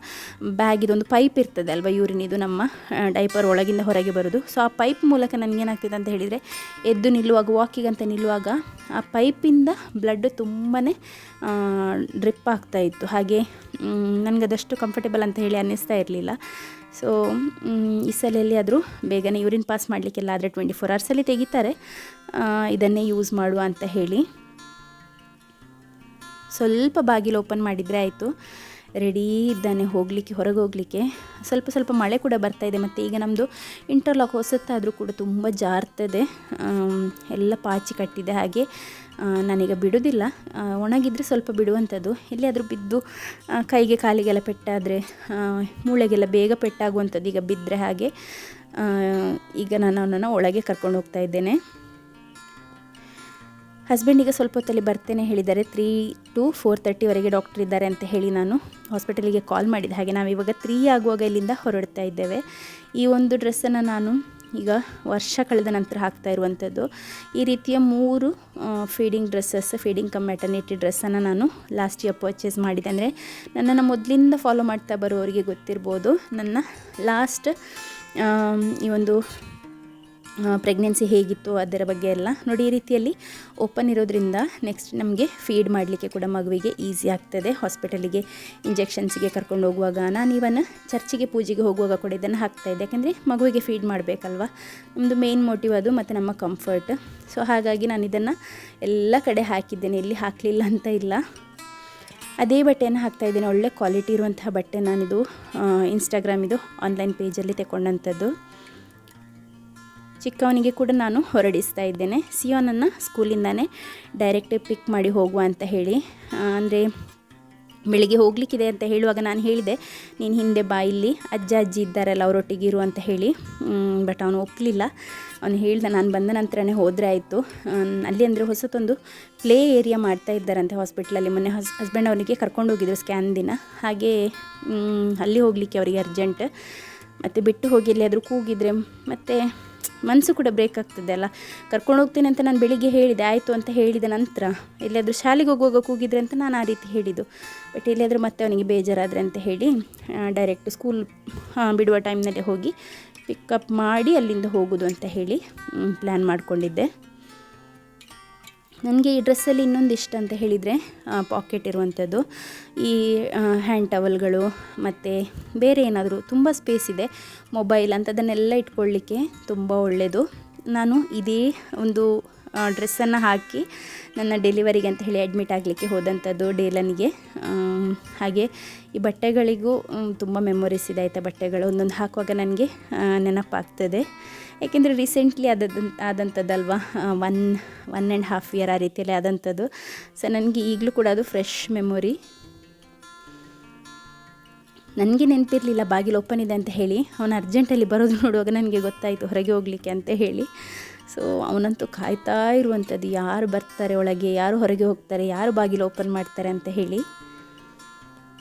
[SPEAKER 1] ಬ್ಯಾಗಿದೊಂದು ಪೈಪ್ ಇರ್ತದೆ ಅಲ್ವಾ, ಯೂರಿನಿದು ನಮ್ಮ ಡೈಪರ್ ಒಳಗಿಂದ ಹೊರಗೆ ಬರೋದು. ಸೊ ಆ ಪೈಪ್ ಮೂಲಕ ನನಗೇನಾಗ್ತಿದೆ ಅಂತ ಹೇಳಿದರೆ, ಎದ್ದು ನಿಲ್ಲುವಾಗ, ವಾಕಿಗಂತ ನಿಲ್ಲುವಾಗ ಆ ಪೈಪಿಂದ ಬ್ಲಡ್ ತುಂಬಾ ಡ್ರಿಪ್ ಆಗ್ತಾಯಿತ್ತು. ಹಾಗೆ ನನಗದಷ್ಟು ಕಂಫರ್ಟೇಬಲ್ ಅಂತ ಹೇಳಿ ಅನ್ನಿಸ್ತಾ ಇರಲಿಲ್ಲ. ಸೊ ಈ ಸಲಲ್ಲಿ ಆದರೂ ಬೇಗನೆ ಯೂರಿನ್ ಪಾಸ್ ಮಾಡಲಿಕ್ಕೆಲ್ಲ ಆದರೆ 24 ಅವರ್ಸಲ್ಲಿ ತೆಗಿತಾರೆ, ಇದನ್ನೇ ಯೂಸ್ ಮಾಡುವ ಅಂತ ಹೇಳಿ. ಸ್ವಲ್ಪ ಬಾಗಿಲು ಓಪನ್ ಮಾಡಿದರೆ ಆಯಿತು, ರೆಡಿ ಇದ್ದಾನೆ ಹೋಗಲಿಕ್ಕೆ, ಹೊರಗೆ ಹೋಗಲಿಕ್ಕೆ. ಸ್ವಲ್ಪ ಮಳೆ ಕೂಡ ಬರ್ತಾಯಿದೆ. ಮತ್ತು ಈಗ ನಮ್ಮದು ಇಂಟರ್ಲಾಕ್ ಹೊಸತ್ತಾದರೂ ಕೂಡ ತುಂಬ ಜಾರ್ತದೆ, ಎಲ್ಲ ಪಾಚಿ ಕಟ್ಟಿದೆ. ಹಾಗೆ ನಾನೀಗ ಬಿಡೋದಿಲ್ಲ, ಒಣಗಿದರೆ ಸ್ವಲ್ಪ ಬಿಡುವಂಥದ್ದು. ಎಲ್ಲಿಯಾದರೂ ಬಿದ್ದು ಕೈಗೆ ಕಾಲಿಗೆಲ್ಲ ಪೆಟ್ಟಾದರೆ, ಮೂಳೆಗೆಲ್ಲ ಬೇಗ ಪೆಟ್ಟಾಗುವಂಥದ್ದು ಈಗ ಬಿದ್ದರೆ. ಹಾಗೆ ಈಗ ನಾನು ಅವನನ್ನು ಒಳಗೆ ಕರ್ಕೊಂಡು ಹೋಗ್ತಾ ಇದ್ದೇನೆ. ಹಸ್ಬೆಂಡಿಗೆ ಸ್ವಲ್ಪ ಹೊತ್ತಲ್ಲಿ ಬರ್ತೇನೆ ಹೇಳಿದ್ದಾರೆ. 3 to 4:30ವರೆಗೆ ಡಾಕ್ಟರ್ ಇದ್ದಾರೆ ಅಂತ ಹೇಳಿ ನಾನು ಹಾಸ್ಪಿಟಲಿಗೆ ಕಾಲ್ ಮಾಡಿದೆ. ಹಾಗೆ ನಾವಿವಾಗ 3 ಆಗುವಾಗ ಇಲ್ಲಿಂದ ಹೊರಡ್ತಾ ಇದ್ದೇವೆ. ಈ ಒಂದು ಡ್ರೆಸ್ಸನ್ನು ನಾನು ಈಗ ವರ್ಷ ಕಳೆದ ನಂತರ ಹಾಕ್ತಾ ಇರುವಂಥದ್ದು. ಈ ರೀತಿಯ 3 feeding dresses, feeding cum maternity ಡ್ರೆಸ್ಸನ್ನು ನಾನು ಲಾಸ್ಟ್ ಇಯರ್ ಪರ್ಚೇಸ್ ಮಾಡಿದೆ. ಅಂದರೆ ನನ್ನನ್ನು ಮೊದಲಿಂದ ಫಾಲೋ ಮಾಡ್ತಾ ಬರೋರಿಗೆ ಗೊತ್ತಿರ್ಬೋದು, ನನ್ನ ಲಾಸ್ಟ್ ಈ ಒಂದು ಪ್ರೆಗ್ನೆನ್ಸಿ ಹೇಗಿತ್ತು ಅದರ ಬಗ್ಗೆ ಎಲ್ಲ ನೋಡಿ. ಈ ರೀತಿಯಲ್ಲಿ ಓಪನ್ ಇರೋದ್ರಿಂದ ನೆಕ್ಸ್ಟ್ ನಮಗೆ ಫೀಡ್ ಮಾಡಲಿಕ್ಕೆ ಕೂಡ ಮಗುವಿಗೆ ಈಸಿ ಆಗ್ತದೆ. ಹಾಸ್ಪಿಟಲಿಗೆ ಇಂಜೆಕ್ಷನ್ಸಿಗೆ ಕರ್ಕೊಂಡು ಹೋಗುವಾಗ, ನಾನು ಇವನ್ ಚರ್ಚಿಗೆ ಪೂಜೆಗೆ ಹೋಗುವಾಗ ಕೂಡ ಇದನ್ನು ಹಾಕ್ತಾಯಿದ್ದೆ. ಯಾಕೆಂದರೆ ಮಗುವಿಗೆ ಫೀಡ್ ಮಾಡಬೇಕಲ್ವ, ನಮ್ಮದು ಮೇನ್ ಮೋಟಿವ್ ಅದು, ಮತ್ತು ನಮ್ಮ ಕಂಫರ್ಟ್. ಸೊ ಹಾಗಾಗಿ ನಾನು ಇದನ್ನು ಎಲ್ಲ ಕಡೆ ಹಾಕಿದ್ದೇನೆ, ಎಲ್ಲಿ ಹಾಕಲಿಲ್ಲ ಅಂತ ಇಲ್ಲ. ಅದೇ ಬಟ್ಟೆಯನ್ನು ಹಾಕ್ತಾಯಿದ್ದೇನೆ, ಒಳ್ಳೆ ಕ್ವಾಲಿಟಿ ಇರುವಂತಹ ಬಟ್ಟೆ. ನಾನಿದು ಇನ್ಸ್ಟಾಗ್ರಾಮಿದು ಆನ್ಲೈನ್ ಪೇಜಲ್ಲಿ ತಗೊಂಡಂಥದ್ದು. ಚಿಕ್ಕವನಿಗೆ ಕೂಡ ನಾನು ಹೊರಡಿಸ್ತಾ ಇದ್ದೇನೆ. ಸಿಯೋನನ್ನು ಸ್ಕೂಲಿಂದಾನೇ ಡೈರೆಕ್ಟ್ ಪಿಕ್ ಮಾಡಿ ಹೋಗುವ ಅಂತ ಹೇಳಿ. ಅಂದರೆ ಬೆಳಿಗ್ಗೆ ಹೋಗಲಿಕ್ಕಿದೆ ಅಂತ ಹೇಳುವಾಗ ನಾನು ಹೇಳಿದೆ, ನೀನು ಹಿಂದೆ ಬಾ, ಇಲ್ಲಿ ಅಜ್ಜ ಅಜ್ಜಿ ಇದ್ದಾರಲ್ಲ ಅವರೊಟ್ಟಿಗೆ ಇರು ಅಂತ ಹೇಳಿ. ಬಟ್ ಅವನು ಒಪ್ಪಲಿಲ್ಲ. ಅವನು ಹೇಳ್ದೆ ನಾನು ಬಂದ ನಂತರನೇ ಹೋದರೆ ಆಯಿತು. ಅಲ್ಲಿ ಅಂದರೆ ಹೊಸತೊಂದು ಪ್ಲೇ ಏರಿಯಾ ಮಾಡ್ತಾ ಇದ್ದಾರಂತೆ ಹಾಸ್ಪಿಟ್ಲಲ್ಲಿ. ಮೊನ್ನೆ ಹಸ್ಬೆಂಡ್ ಅವನಿಗೆ ಕರ್ಕೊಂಡು ಹೋಗಿದ್ರು ಸ್ಕ್ಯಾನ್ ದಿನ. ಹಾಗೆ ಅಲ್ಲಿ ಹೋಗಲಿಕ್ಕೆ ಅವರಿಗೆ ಅರ್ಜೆಂಟ್. ಮತ್ತು ಬಿಟ್ಟು ಹೋಗಿ ಎಲ್ಲಿಯಾದರೂ ಕೂಗಿದರೆ ಮತ್ತು ಮನಸ್ಸು ಕೂಡ ಬ್ರೇಕ್ ಆಗ್ತದೆ ಅಲ್ಲ. ಕರ್ಕೊಂಡು ಹೋಗ್ತೀನಿ ಅಂತ ನಾನು ಬೆಳಿಗ್ಗೆ ಹೇಳಿದೆ, ಆಯಿತು ಅಂತ ಹೇಳಿದ ನಂತರ ಎಲ್ಲಿಯಾದರೂ ಶಾಲೆಗೆ ಹೋಗುವಾಗ ಕೂಗಿದ್ರೆ ಅಂತ ನಾನು ಆ ರೀತಿ ಹೇಳಿದ್ದು. ಬಟ್ ಎಲ್ಲಿಯಾದರೂ ಮತ್ತೆ ಅವನಿಗೆ ಬೇಜಾರಾದರೆ ಅಂತ ಹೇಳಿ ಡೈರೆಕ್ಟ್ ಸ್ಕೂಲ್ ಬಿಡುವ ಟೈಮ್ನಲ್ಲಿ ಹೋಗಿ ಪಿಕಪ್ ಮಾಡಿ ಅಲ್ಲಿಂದ ಹೋಗೋದು ಅಂತ ಹೇಳಿ ಪ್ಲ್ಯಾನ್ ಮಾಡಿಕೊಂಡಿದ್ದೆ. ನನಗೆ ಈ ಡ್ರೆಸ್ಸಲ್ಲಿ ಇನ್ನೊಂದು ಇಷ್ಟ ಅಂತ ಹೇಳಿದರೆ ಪಾಕೆಟ್ ಇರುವಂಥದ್ದು, ಈ ಹ್ಯಾಂಡ್ ಟವಲ್ಗಳು ಮತ್ತು ಬೇರೆ ಏನಾದರೂ ತುಂಬ ಸ್ಪೇಸ್ ಇದೆ, ಮೊಬೈಲ್ ಅಂಥದ್ದನ್ನೆಲ್ಲ ಇಟ್ಕೊಳ್ಳಿಕ್ಕೆ ತುಂಬ ಒಳ್ಳೆಯದು. ನಾನು ಇದೇ ಒಂದು ಡ್ರೆಸ್ಸನ್ನು ಹಾಕಿ ನನ್ನ ಡೆಲಿವರಿಗೆ ಅಂತ ಹೇಳಿ ಅಡ್ಮಿಟ್ ಆಗಲಿಕ್ಕೆ ಹೋದಂಥದ್ದು ಡೇಲನಿಗೆ. ಹಾಗೆ ಈ ಬಟ್ಟೆಗಳಿಗೂ ತುಂಬ ಮೆಮೊರೀಸ್ ಇದೆ ಆಯಿತಾ. ಬಟ್ಟೆಗಳು ಒಂದೊಂದು ಹಾಕುವಾಗ ನನಗೆ ನೆನಪಾಗ್ತದೆ, ಏಕೆಂದರೆ ರೀಸೆಂಟ್ಲಿ ಆದಂಥದ್ದಲ್ವ, 1.5 ಇಯರ್ ಆ ರೀತಿಯಲ್ಲಿ ಆದಂಥದ್ದು. ಸೊ ನನಗೆ ಈಗಲೂ ಕೂಡ ಅದು ಫ್ರೆಶ್ ಮೆಮೊರಿ. ನನಗೆ ನೆನಪಿರಲಿಲ್ಲ ಬಾಗಿಲು ಓಪನ್ ಇದೆ ಅಂತ ಹೇಳಿ. ಅವನು ಅರ್ಜೆಂಟಲ್ಲಿ ಬರೋದು ನೋಡುವಾಗ ನನಗೆ ಗೊತ್ತಾಯಿತು ಹೊರಗೆ ಹೋಗಲಿಕ್ಕೆ ಅಂತ ಹೇಳಿ. ಸೊ ಅವನಂತೂ ಕಾಯ್ತಾ ಇರುವಂಥದ್ದು, ಯಾರು ಬರ್ತಾರೆ ಒಳಗೆ, ಯಾರು ಹೊರಗೆ ಹೋಗ್ತಾರೆ, ಯಾರು ಬಾಗಿಲು ಓಪನ್ ಮಾಡ್ತಾರೆ ಅಂತ ಹೇಳಿ.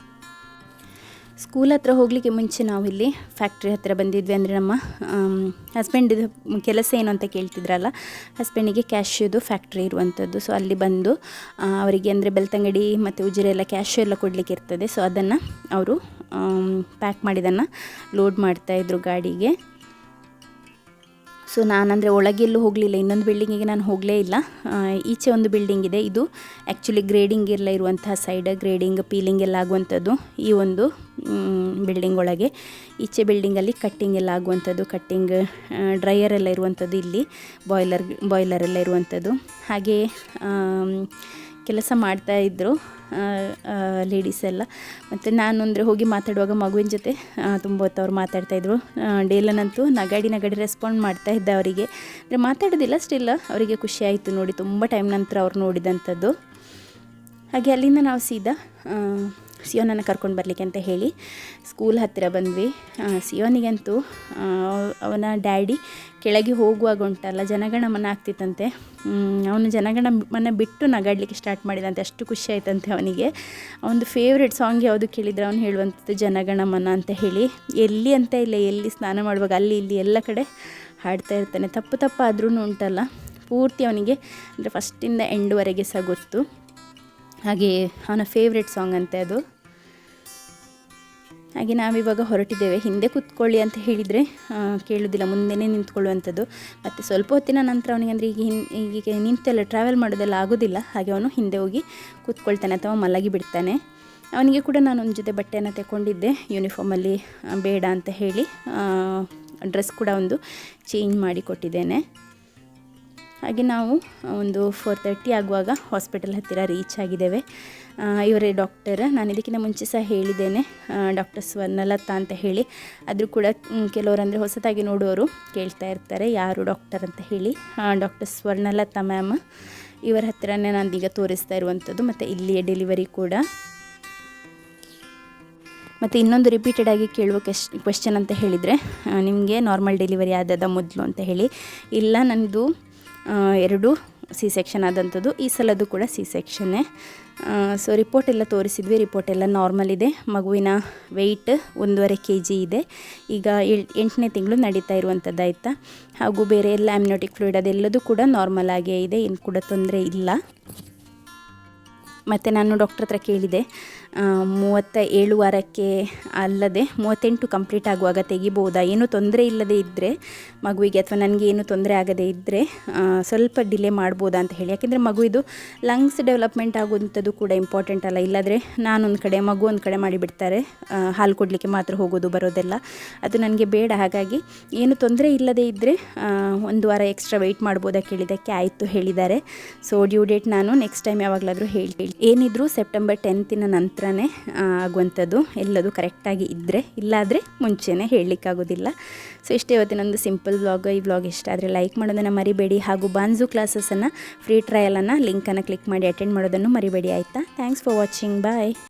[SPEAKER 1] ಸ್ಕೂಲ್ ಹತ್ರ ಹೋಗಲಿಕ್ಕೆ ಮುಂಚೆ ನಾವು ಇಲ್ಲಿ ಫ್ಯಾಕ್ಟ್ರಿ ಹತ್ತಿರ ಬಂದಿದ್ವಿ. ಅಂದರೆ ನಮ್ಮ ಹಸ್ಬೆಂಡಿದು ಕೆಲಸ ಏನು ಅಂತ ಕೇಳ್ತಿದ್ರಲ್ಲ, ಹಸ್ಬೆಂಡಿಗೆ ಕ್ಯಾಶ್ಯೂದು ಫ್ಯಾಕ್ಟ್ರಿ ಇರುವಂಥದ್ದು. ಸೊ ಅಲ್ಲಿ ಬಂದು ಅವರಿಗೆ ಅಂದರೆ ಬೆಳ್ತಂಗಡಿ ಮತ್ತು ಉಜಿರೆ ಎಲ್ಲ ಕ್ಯಾಶ್ಯೂ ಎಲ್ಲ ಕೊಡಲಿಕ್ಕೆ ಇರ್ತದೆ. ಸೊ ಅದನ್ನು ಅವರು ಪ್ಯಾಕ್ ಮಾಡಿದ್ದನ್ನು ಲೋಡ್ ಮಾಡ್ತಾಯಿದ್ರು ಗಾಡಿಗೆ. ಸೊ ನಾನಂದರೆ ಒಳಗೆಲ್ಲೂ ಹೋಗಲಿಲ್ಲ, ಇನ್ನೊಂದು ಬಿಲ್ಡಿಂಗಿಗೆ ನಾನು ಹೋಗಲೇ ಇಲ್ಲ. ಈಚೆ ಒಂದು ಬಿಲ್ಡಿಂಗ್ ಇದೆ, ಇದು ಆ್ಯಕ್ಚುಲಿ ಗ್ರೇಡಿಂಗ್ ಎಲ್ಲ ಇರುವಂತಹ ಸೈಡ್, ಗ್ರೇಡಿಂಗ್ ಪೀಲಿಂಗ್ ಎಲ್ಲ ಆಗುವಂಥದ್ದು ಈ ಒಂದು ಬಿಲ್ಡಿಂಗ್ ಒಳಗೆ. ಈಚೆ ಬಿಲ್ಡಿಂಗಲ್ಲಿ ಕಟ್ಟಿಂಗ್ ಎಲ್ಲ ಆಗುವಂಥದ್ದು, ಕಟ್ಟಿಂಗ್ ಡ್ರೈಯರ್ ಎಲ್ಲ ಇರುವಂಥದ್ದು, ಇಲ್ಲಿ ಬಾಯ್ಲರ್ ಎಲ್ಲ ಇರುವಂಥದ್ದು. ಹಾಗೆ ಕೆಲಸ ಮಾಡ್ತಾಯಿದ್ರು ಲೇಡೀಸ್ ಎಲ್ಲ. ಮತ್ತು ನಾನು ಅಂದರೆ ಹೋಗಿ ಮಾತಾಡುವಾಗ ಮಗುವಿನ ಜೊತೆ ತುಂಬ ಹೊತ್ತು ಅವ್ರು ಮಾತಾಡ್ತಾಯಿದ್ರು. ಡೇಲನಂತೂ ನಗಾಡಿ ರೆಸ್ಪಾಂಡ್ ಮಾಡ್ತಾಯಿದ್ದೆ ಅವರಿಗೆ, ಅಂದರೆ ಮಾತಾಡೋದಿಲ್ಲ, ಸ್ಟಿಲ್ ಅವರಿಗೆ ಖುಷಿ ಆಯಿತು ನೋಡಿ, ತುಂಬ ಟೈಮ್ ನಂತರ ಅವ್ರು ನೋಡಿದಂಥದ್ದು. ಹಾಗೆ ಅಲ್ಲಿಂದ ನಾವು ಸೀದಾ ಸಿಯೋನನ್ನು ಕರ್ಕೊಂಡು ಬರಲಿಕ್ಕೆ ಅಂತ ಹೇಳಿ ಸ್ಕೂಲ್ ಹತ್ತಿರ ಬಂದ್ವಿ. ಸಿಯೋನಿಗಂತೂ ಅವನ ಡ್ಯಾಡಿ ಕೆಳಗೆ ಹೋಗುವಾಗ ಉಂಟಲ್ಲ ಜನಗಣಮನ ಆಗ್ತಿತ್ತಂತೆ, ಅವನು ಜನಗಣಮನ ಬಿಟ್ಟು ನಗಾಡಲಿಕ್ಕೆ ಸ್ಟಾರ್ಟ್ ಮಾಡಿದಂತೆ, ಅಷ್ಟು ಖುಷಿ ಆಯ್ತಂತೆ ಅವನಿಗೆ. ಅವನದು ಫೇವ್ರೆಟ್ ಸಾಂಗ್ ಯಾವುದು ಕೇಳಿದರೆ ಅವನು ಹೇಳುವಂಥದ್ದು ಜನಗಣಮನ ಅಂತ ಹೇಳಿ. ಎಲ್ಲಿ ಅಂತ ಇಲ್ಲ, ಎಲ್ಲಿ ಸ್ನಾನ ಮಾಡುವಾಗ ಅಲ್ಲಿ ಇಲ್ಲಿ ಎಲ್ಲ ಕಡೆ ಹಾಡ್ತಾ ಇರ್ತಾನೆ. ತಪ್ಪು ಆದ್ರೂ ಉಂಟಲ್ಲ ಪೂರ್ತಿ ಅವನಿಗೆ ಅಂದರೆ ಫಸ್ಟಿಂದ ಎಂಡ್ವರೆಗೆ ಸಹ ಗೊತ್ತು. ಹಾಗೆ ಅವನ ಫೇವ್ರೆಟ್ ಸಾಂಗ್ ಅಂತೆ ಅದು. ಹಾಗೆ ನಾವಿವಾಗ ಹೊರಟಿದ್ದೇವೆ. ಹಿಂದೆ ಕೂತ್ಕೊಳ್ಳಿ ಅಂತ ಹೇಳಿದರೆ ಕೇಳೋದಿಲ್ಲ, ಮುಂದೆನೇ ನಿಂತ್ಕೊಳ್ಳುವಂಥದ್ದು. ಮತ್ತು ಸ್ವಲ್ಪ ಹೊತ್ತಿನ ನಂತರ ಅವನಿಗೆ ಅಂದರೆ ಈಗ ನಿಂತೆಲ್ಲ ಟ್ರಾವೆಲ್ ಮಾಡೋದೆಲ್ಲ ಆಗೋದಿಲ್ಲ. ಹಾಗೆ ಅವನು ಹಿಂದೆ ಹೋಗಿ ಕೂತ್ಕೊಳ್ತಾನೆ ಅಥವಾ ಮಲಗಿ ಬಿಡ್ತಾನೆ. ಅವನಿಗೆ ಕೂಡ ನಾನು ಒಂದು ಜೊತೆ ಬಟ್ಟೆಯನ್ನು ತಗೊಂಡಿದ್ದೆ, ಯೂನಿಫಾರ್ಮಲ್ಲಿ ಬೇಡ ಅಂತ ಹೇಳಿ ಡ್ರೆಸ್ ಕೂಡ ಒಂದು ಚೇಂಜ್ ಮಾಡಿ ಕೊಟ್ಟಿದ್ದೇನೆ. ಹಾಗೆ ನಾವು ಒಂದು 4:30 ಆಗುವಾಗ ಹಾಸ್ಪಿಟಲ್ ಹತ್ತಿರ ರೀಚ್ ಆಗಿದ್ದೇವೆ. ಇವರೇ ಡಾಕ್ಟರ್, ನಾನು ಇದಕ್ಕಿಂತ ಮುಂಚೆ ಸಹ ಹೇಳಿದ್ದೇನೆ, ಡಾಕ್ಟರ್ ಸ್ವರ್ಣಲತಾ ಅಂತ ಹೇಳಿ. ಆದರೂ ಕೂಡ ಕೆಲವರು ಅಂದರೆ ಹೊಸದಾಗಿ ನೋಡುವವರು ಕೇಳ್ತಾ ಇರ್ತಾರೆ ಯಾರು ಡಾಕ್ಟರ್ ಅಂತ ಹೇಳಿ. ಡಾಕ್ಟರ್ ಸ್ವರ್ಣಲತಾ ಮ್ಯಾಮ್, ಇವರ ಹತ್ತಿರನೇ ನಾನೀಗ ತೋರಿಸ್ತಾ ಇರುವಂಥದ್ದು. ಮತ್ತು ಇಲ್ಲಿಯೇ ಡೆಲಿವರಿ ಕೂಡ. ಮತ್ತು ಇನ್ನೊಂದು ರಿಪೀಟೆಡ್ ಆಗಿ ಕೇಳುವ ಕ್ವೆಶ್ಚನ್ ಅಂತ ಹೇಳಿದರೆ, ನಿಮಗೆ ನಾರ್ಮಲ್ ಡೆಲಿವರಿ ಆದದ ಮೊದಲು ಅಂತ ಹೇಳಿ. ಇಲ್ಲ, ನನ್ನದು 2 C-ಸೆಕ್ಷನ್ ಆದಂಥದ್ದು, ಈ ಸಲದ್ದು ಕೂಡ C-ಸೆಕ್ಷನ್ನೇ. ಸೊ ರಿಪೋರ್ಟ್ ಎಲ್ಲ ತೋರಿಸಿದ್ವಿ, ರಿಪೋರ್ಟ್ ಎಲ್ಲ ನಾರ್ಮಲ್ ಇದೆ. ಮಗುವಿನ ವೆಯ್ಟ್ 1.5 kg ಇದೆ. ಈಗ 8ನೇ ತಿಂಗಳು ನಡೀತಾ ಇರುವಂಥದ್ದು ಆಯಿತಾ. ಹಾಗೂ ಬೇರೆ ಎಲ್ಲ ಆಮ್ನಿಯೋಟಿಕ್ ಫ್ಲೂಯಿಡ್ ಅದೆಲ್ಲದೂ ಕೂಡ ನಾರ್ಮಲ್ ಆಗೇ ಇದೆ, ಏನು ಕೂಡ ತೊಂದರೆ ಇಲ್ಲ. ಮತ್ತು ನಾನು ಡಾಕ್ಟ್ರ್ ಹತ್ರ ಕೇಳಿದೆ, 37 ವಾರಕ್ಕೆ ಅಲ್ಲದೆ 38 ಕಂಪ್ಲೀಟ್ ಆಗುವಾಗ ತೆಗಿಬೋದಾ, ಏನೂ ತೊಂದರೆ ಇಲ್ಲದೇ ಇದ್ದರೆ ಮಗುವಿಗೆ, ಅಥವಾ ನನಗೆ ಏನೂ ತೊಂದರೆ ಆಗದೇ ಇದ್ದರೆ ಸ್ವಲ್ಪ ಡಿಲೇ ಮಾಡ್ಬೋದಾ ಅಂತ ಹೇಳಿ. ಯಾಕೆಂದರೆ ಮಗುವಿದು ಲಂಗ್ಸ್ ಡೆವಲಪ್ಮೆಂಟ್ ಆಗುವಂಥದ್ದು ಕೂಡ ಇಂಪಾರ್ಟೆಂಟ್ ಅಲ್ಲ. ಇಲ್ಲಾದರೆ ನಾನೊಂದು ಕಡೆ ಮಗು ಒಂದು ಕಡೆ ಮಾಡಿಬಿಡ್ತಾರೆ, ಹಾಲು ಕೊಡಲಿಕ್ಕೆ ಮಾತ್ರ ಹೋಗೋದು ಬರೋದೆಲ್ಲ, ಅದು ನನಗೆ ಬೇಡ. ಹಾಗಾಗಿ ಏನು ತೊಂದರೆ ಇಲ್ಲದೇ ಇದ್ದರೆ 1 ವಾರ ಎಕ್ಸ್ಟ್ರಾ ವೆಯ್ಟ್ ಮಾಡ್ಬೋದಾ ಕೇಳಿದ್ದಕ್ಕೆ ಆಯಿತು ಹೇಳಿದ್ದಾರೆ. ಸೊ ಡ್ಯೂ ಡೇಟ್ ನಾನು ನೆಕ್ಸ್ಟ್ ಟೈಮ್ ಯಾವಾಗಲಾದರೂ ಹೇಳಿ, ಏನಿದ್ರು ಸೆಪ್ಟೆಂಬರ್ 10ನ ನಂತರನೇ ಆಗುವಂಥದ್ದು, ಎಲ್ಲದು ಕರೆಕ್ಟಾಗಿ ಇದ್ದರೆ, ಇಲ್ಲಾದರೆ ಮುಂಚೆನೇ ಹೇಳಲಿಕ್ಕಾಗೋದಿಲ್ಲ. ಸೊ ಇಷ್ಟೇ ಇವತ್ತಿನೊಂದು ಸಿಂಪಲ್ ವ್ಲಾಗ್. ಈ ವ್ಲಾಗ್ ಇಷ್ಟ ಆದರೆ ಲೈಕ್ ಮಾಡೋದನ್ನು ಮರಿಬೇಡಿ. ಹಾಗೂ ಬಾನ್ಸು ಕ್ಲಾಸಸನ್ನು ಫ್ರೀ ಟ್ರಯಲನ್ನು ಲಿಂಕನ್ನು ಕ್ಲಿಕ್ ಮಾಡಿ ಅಟೆಂಡ್ ಮಾಡೋದನ್ನು ಮರಿಬೇಡಿ ಆಯಿತಾ. Thanks for watching, bye.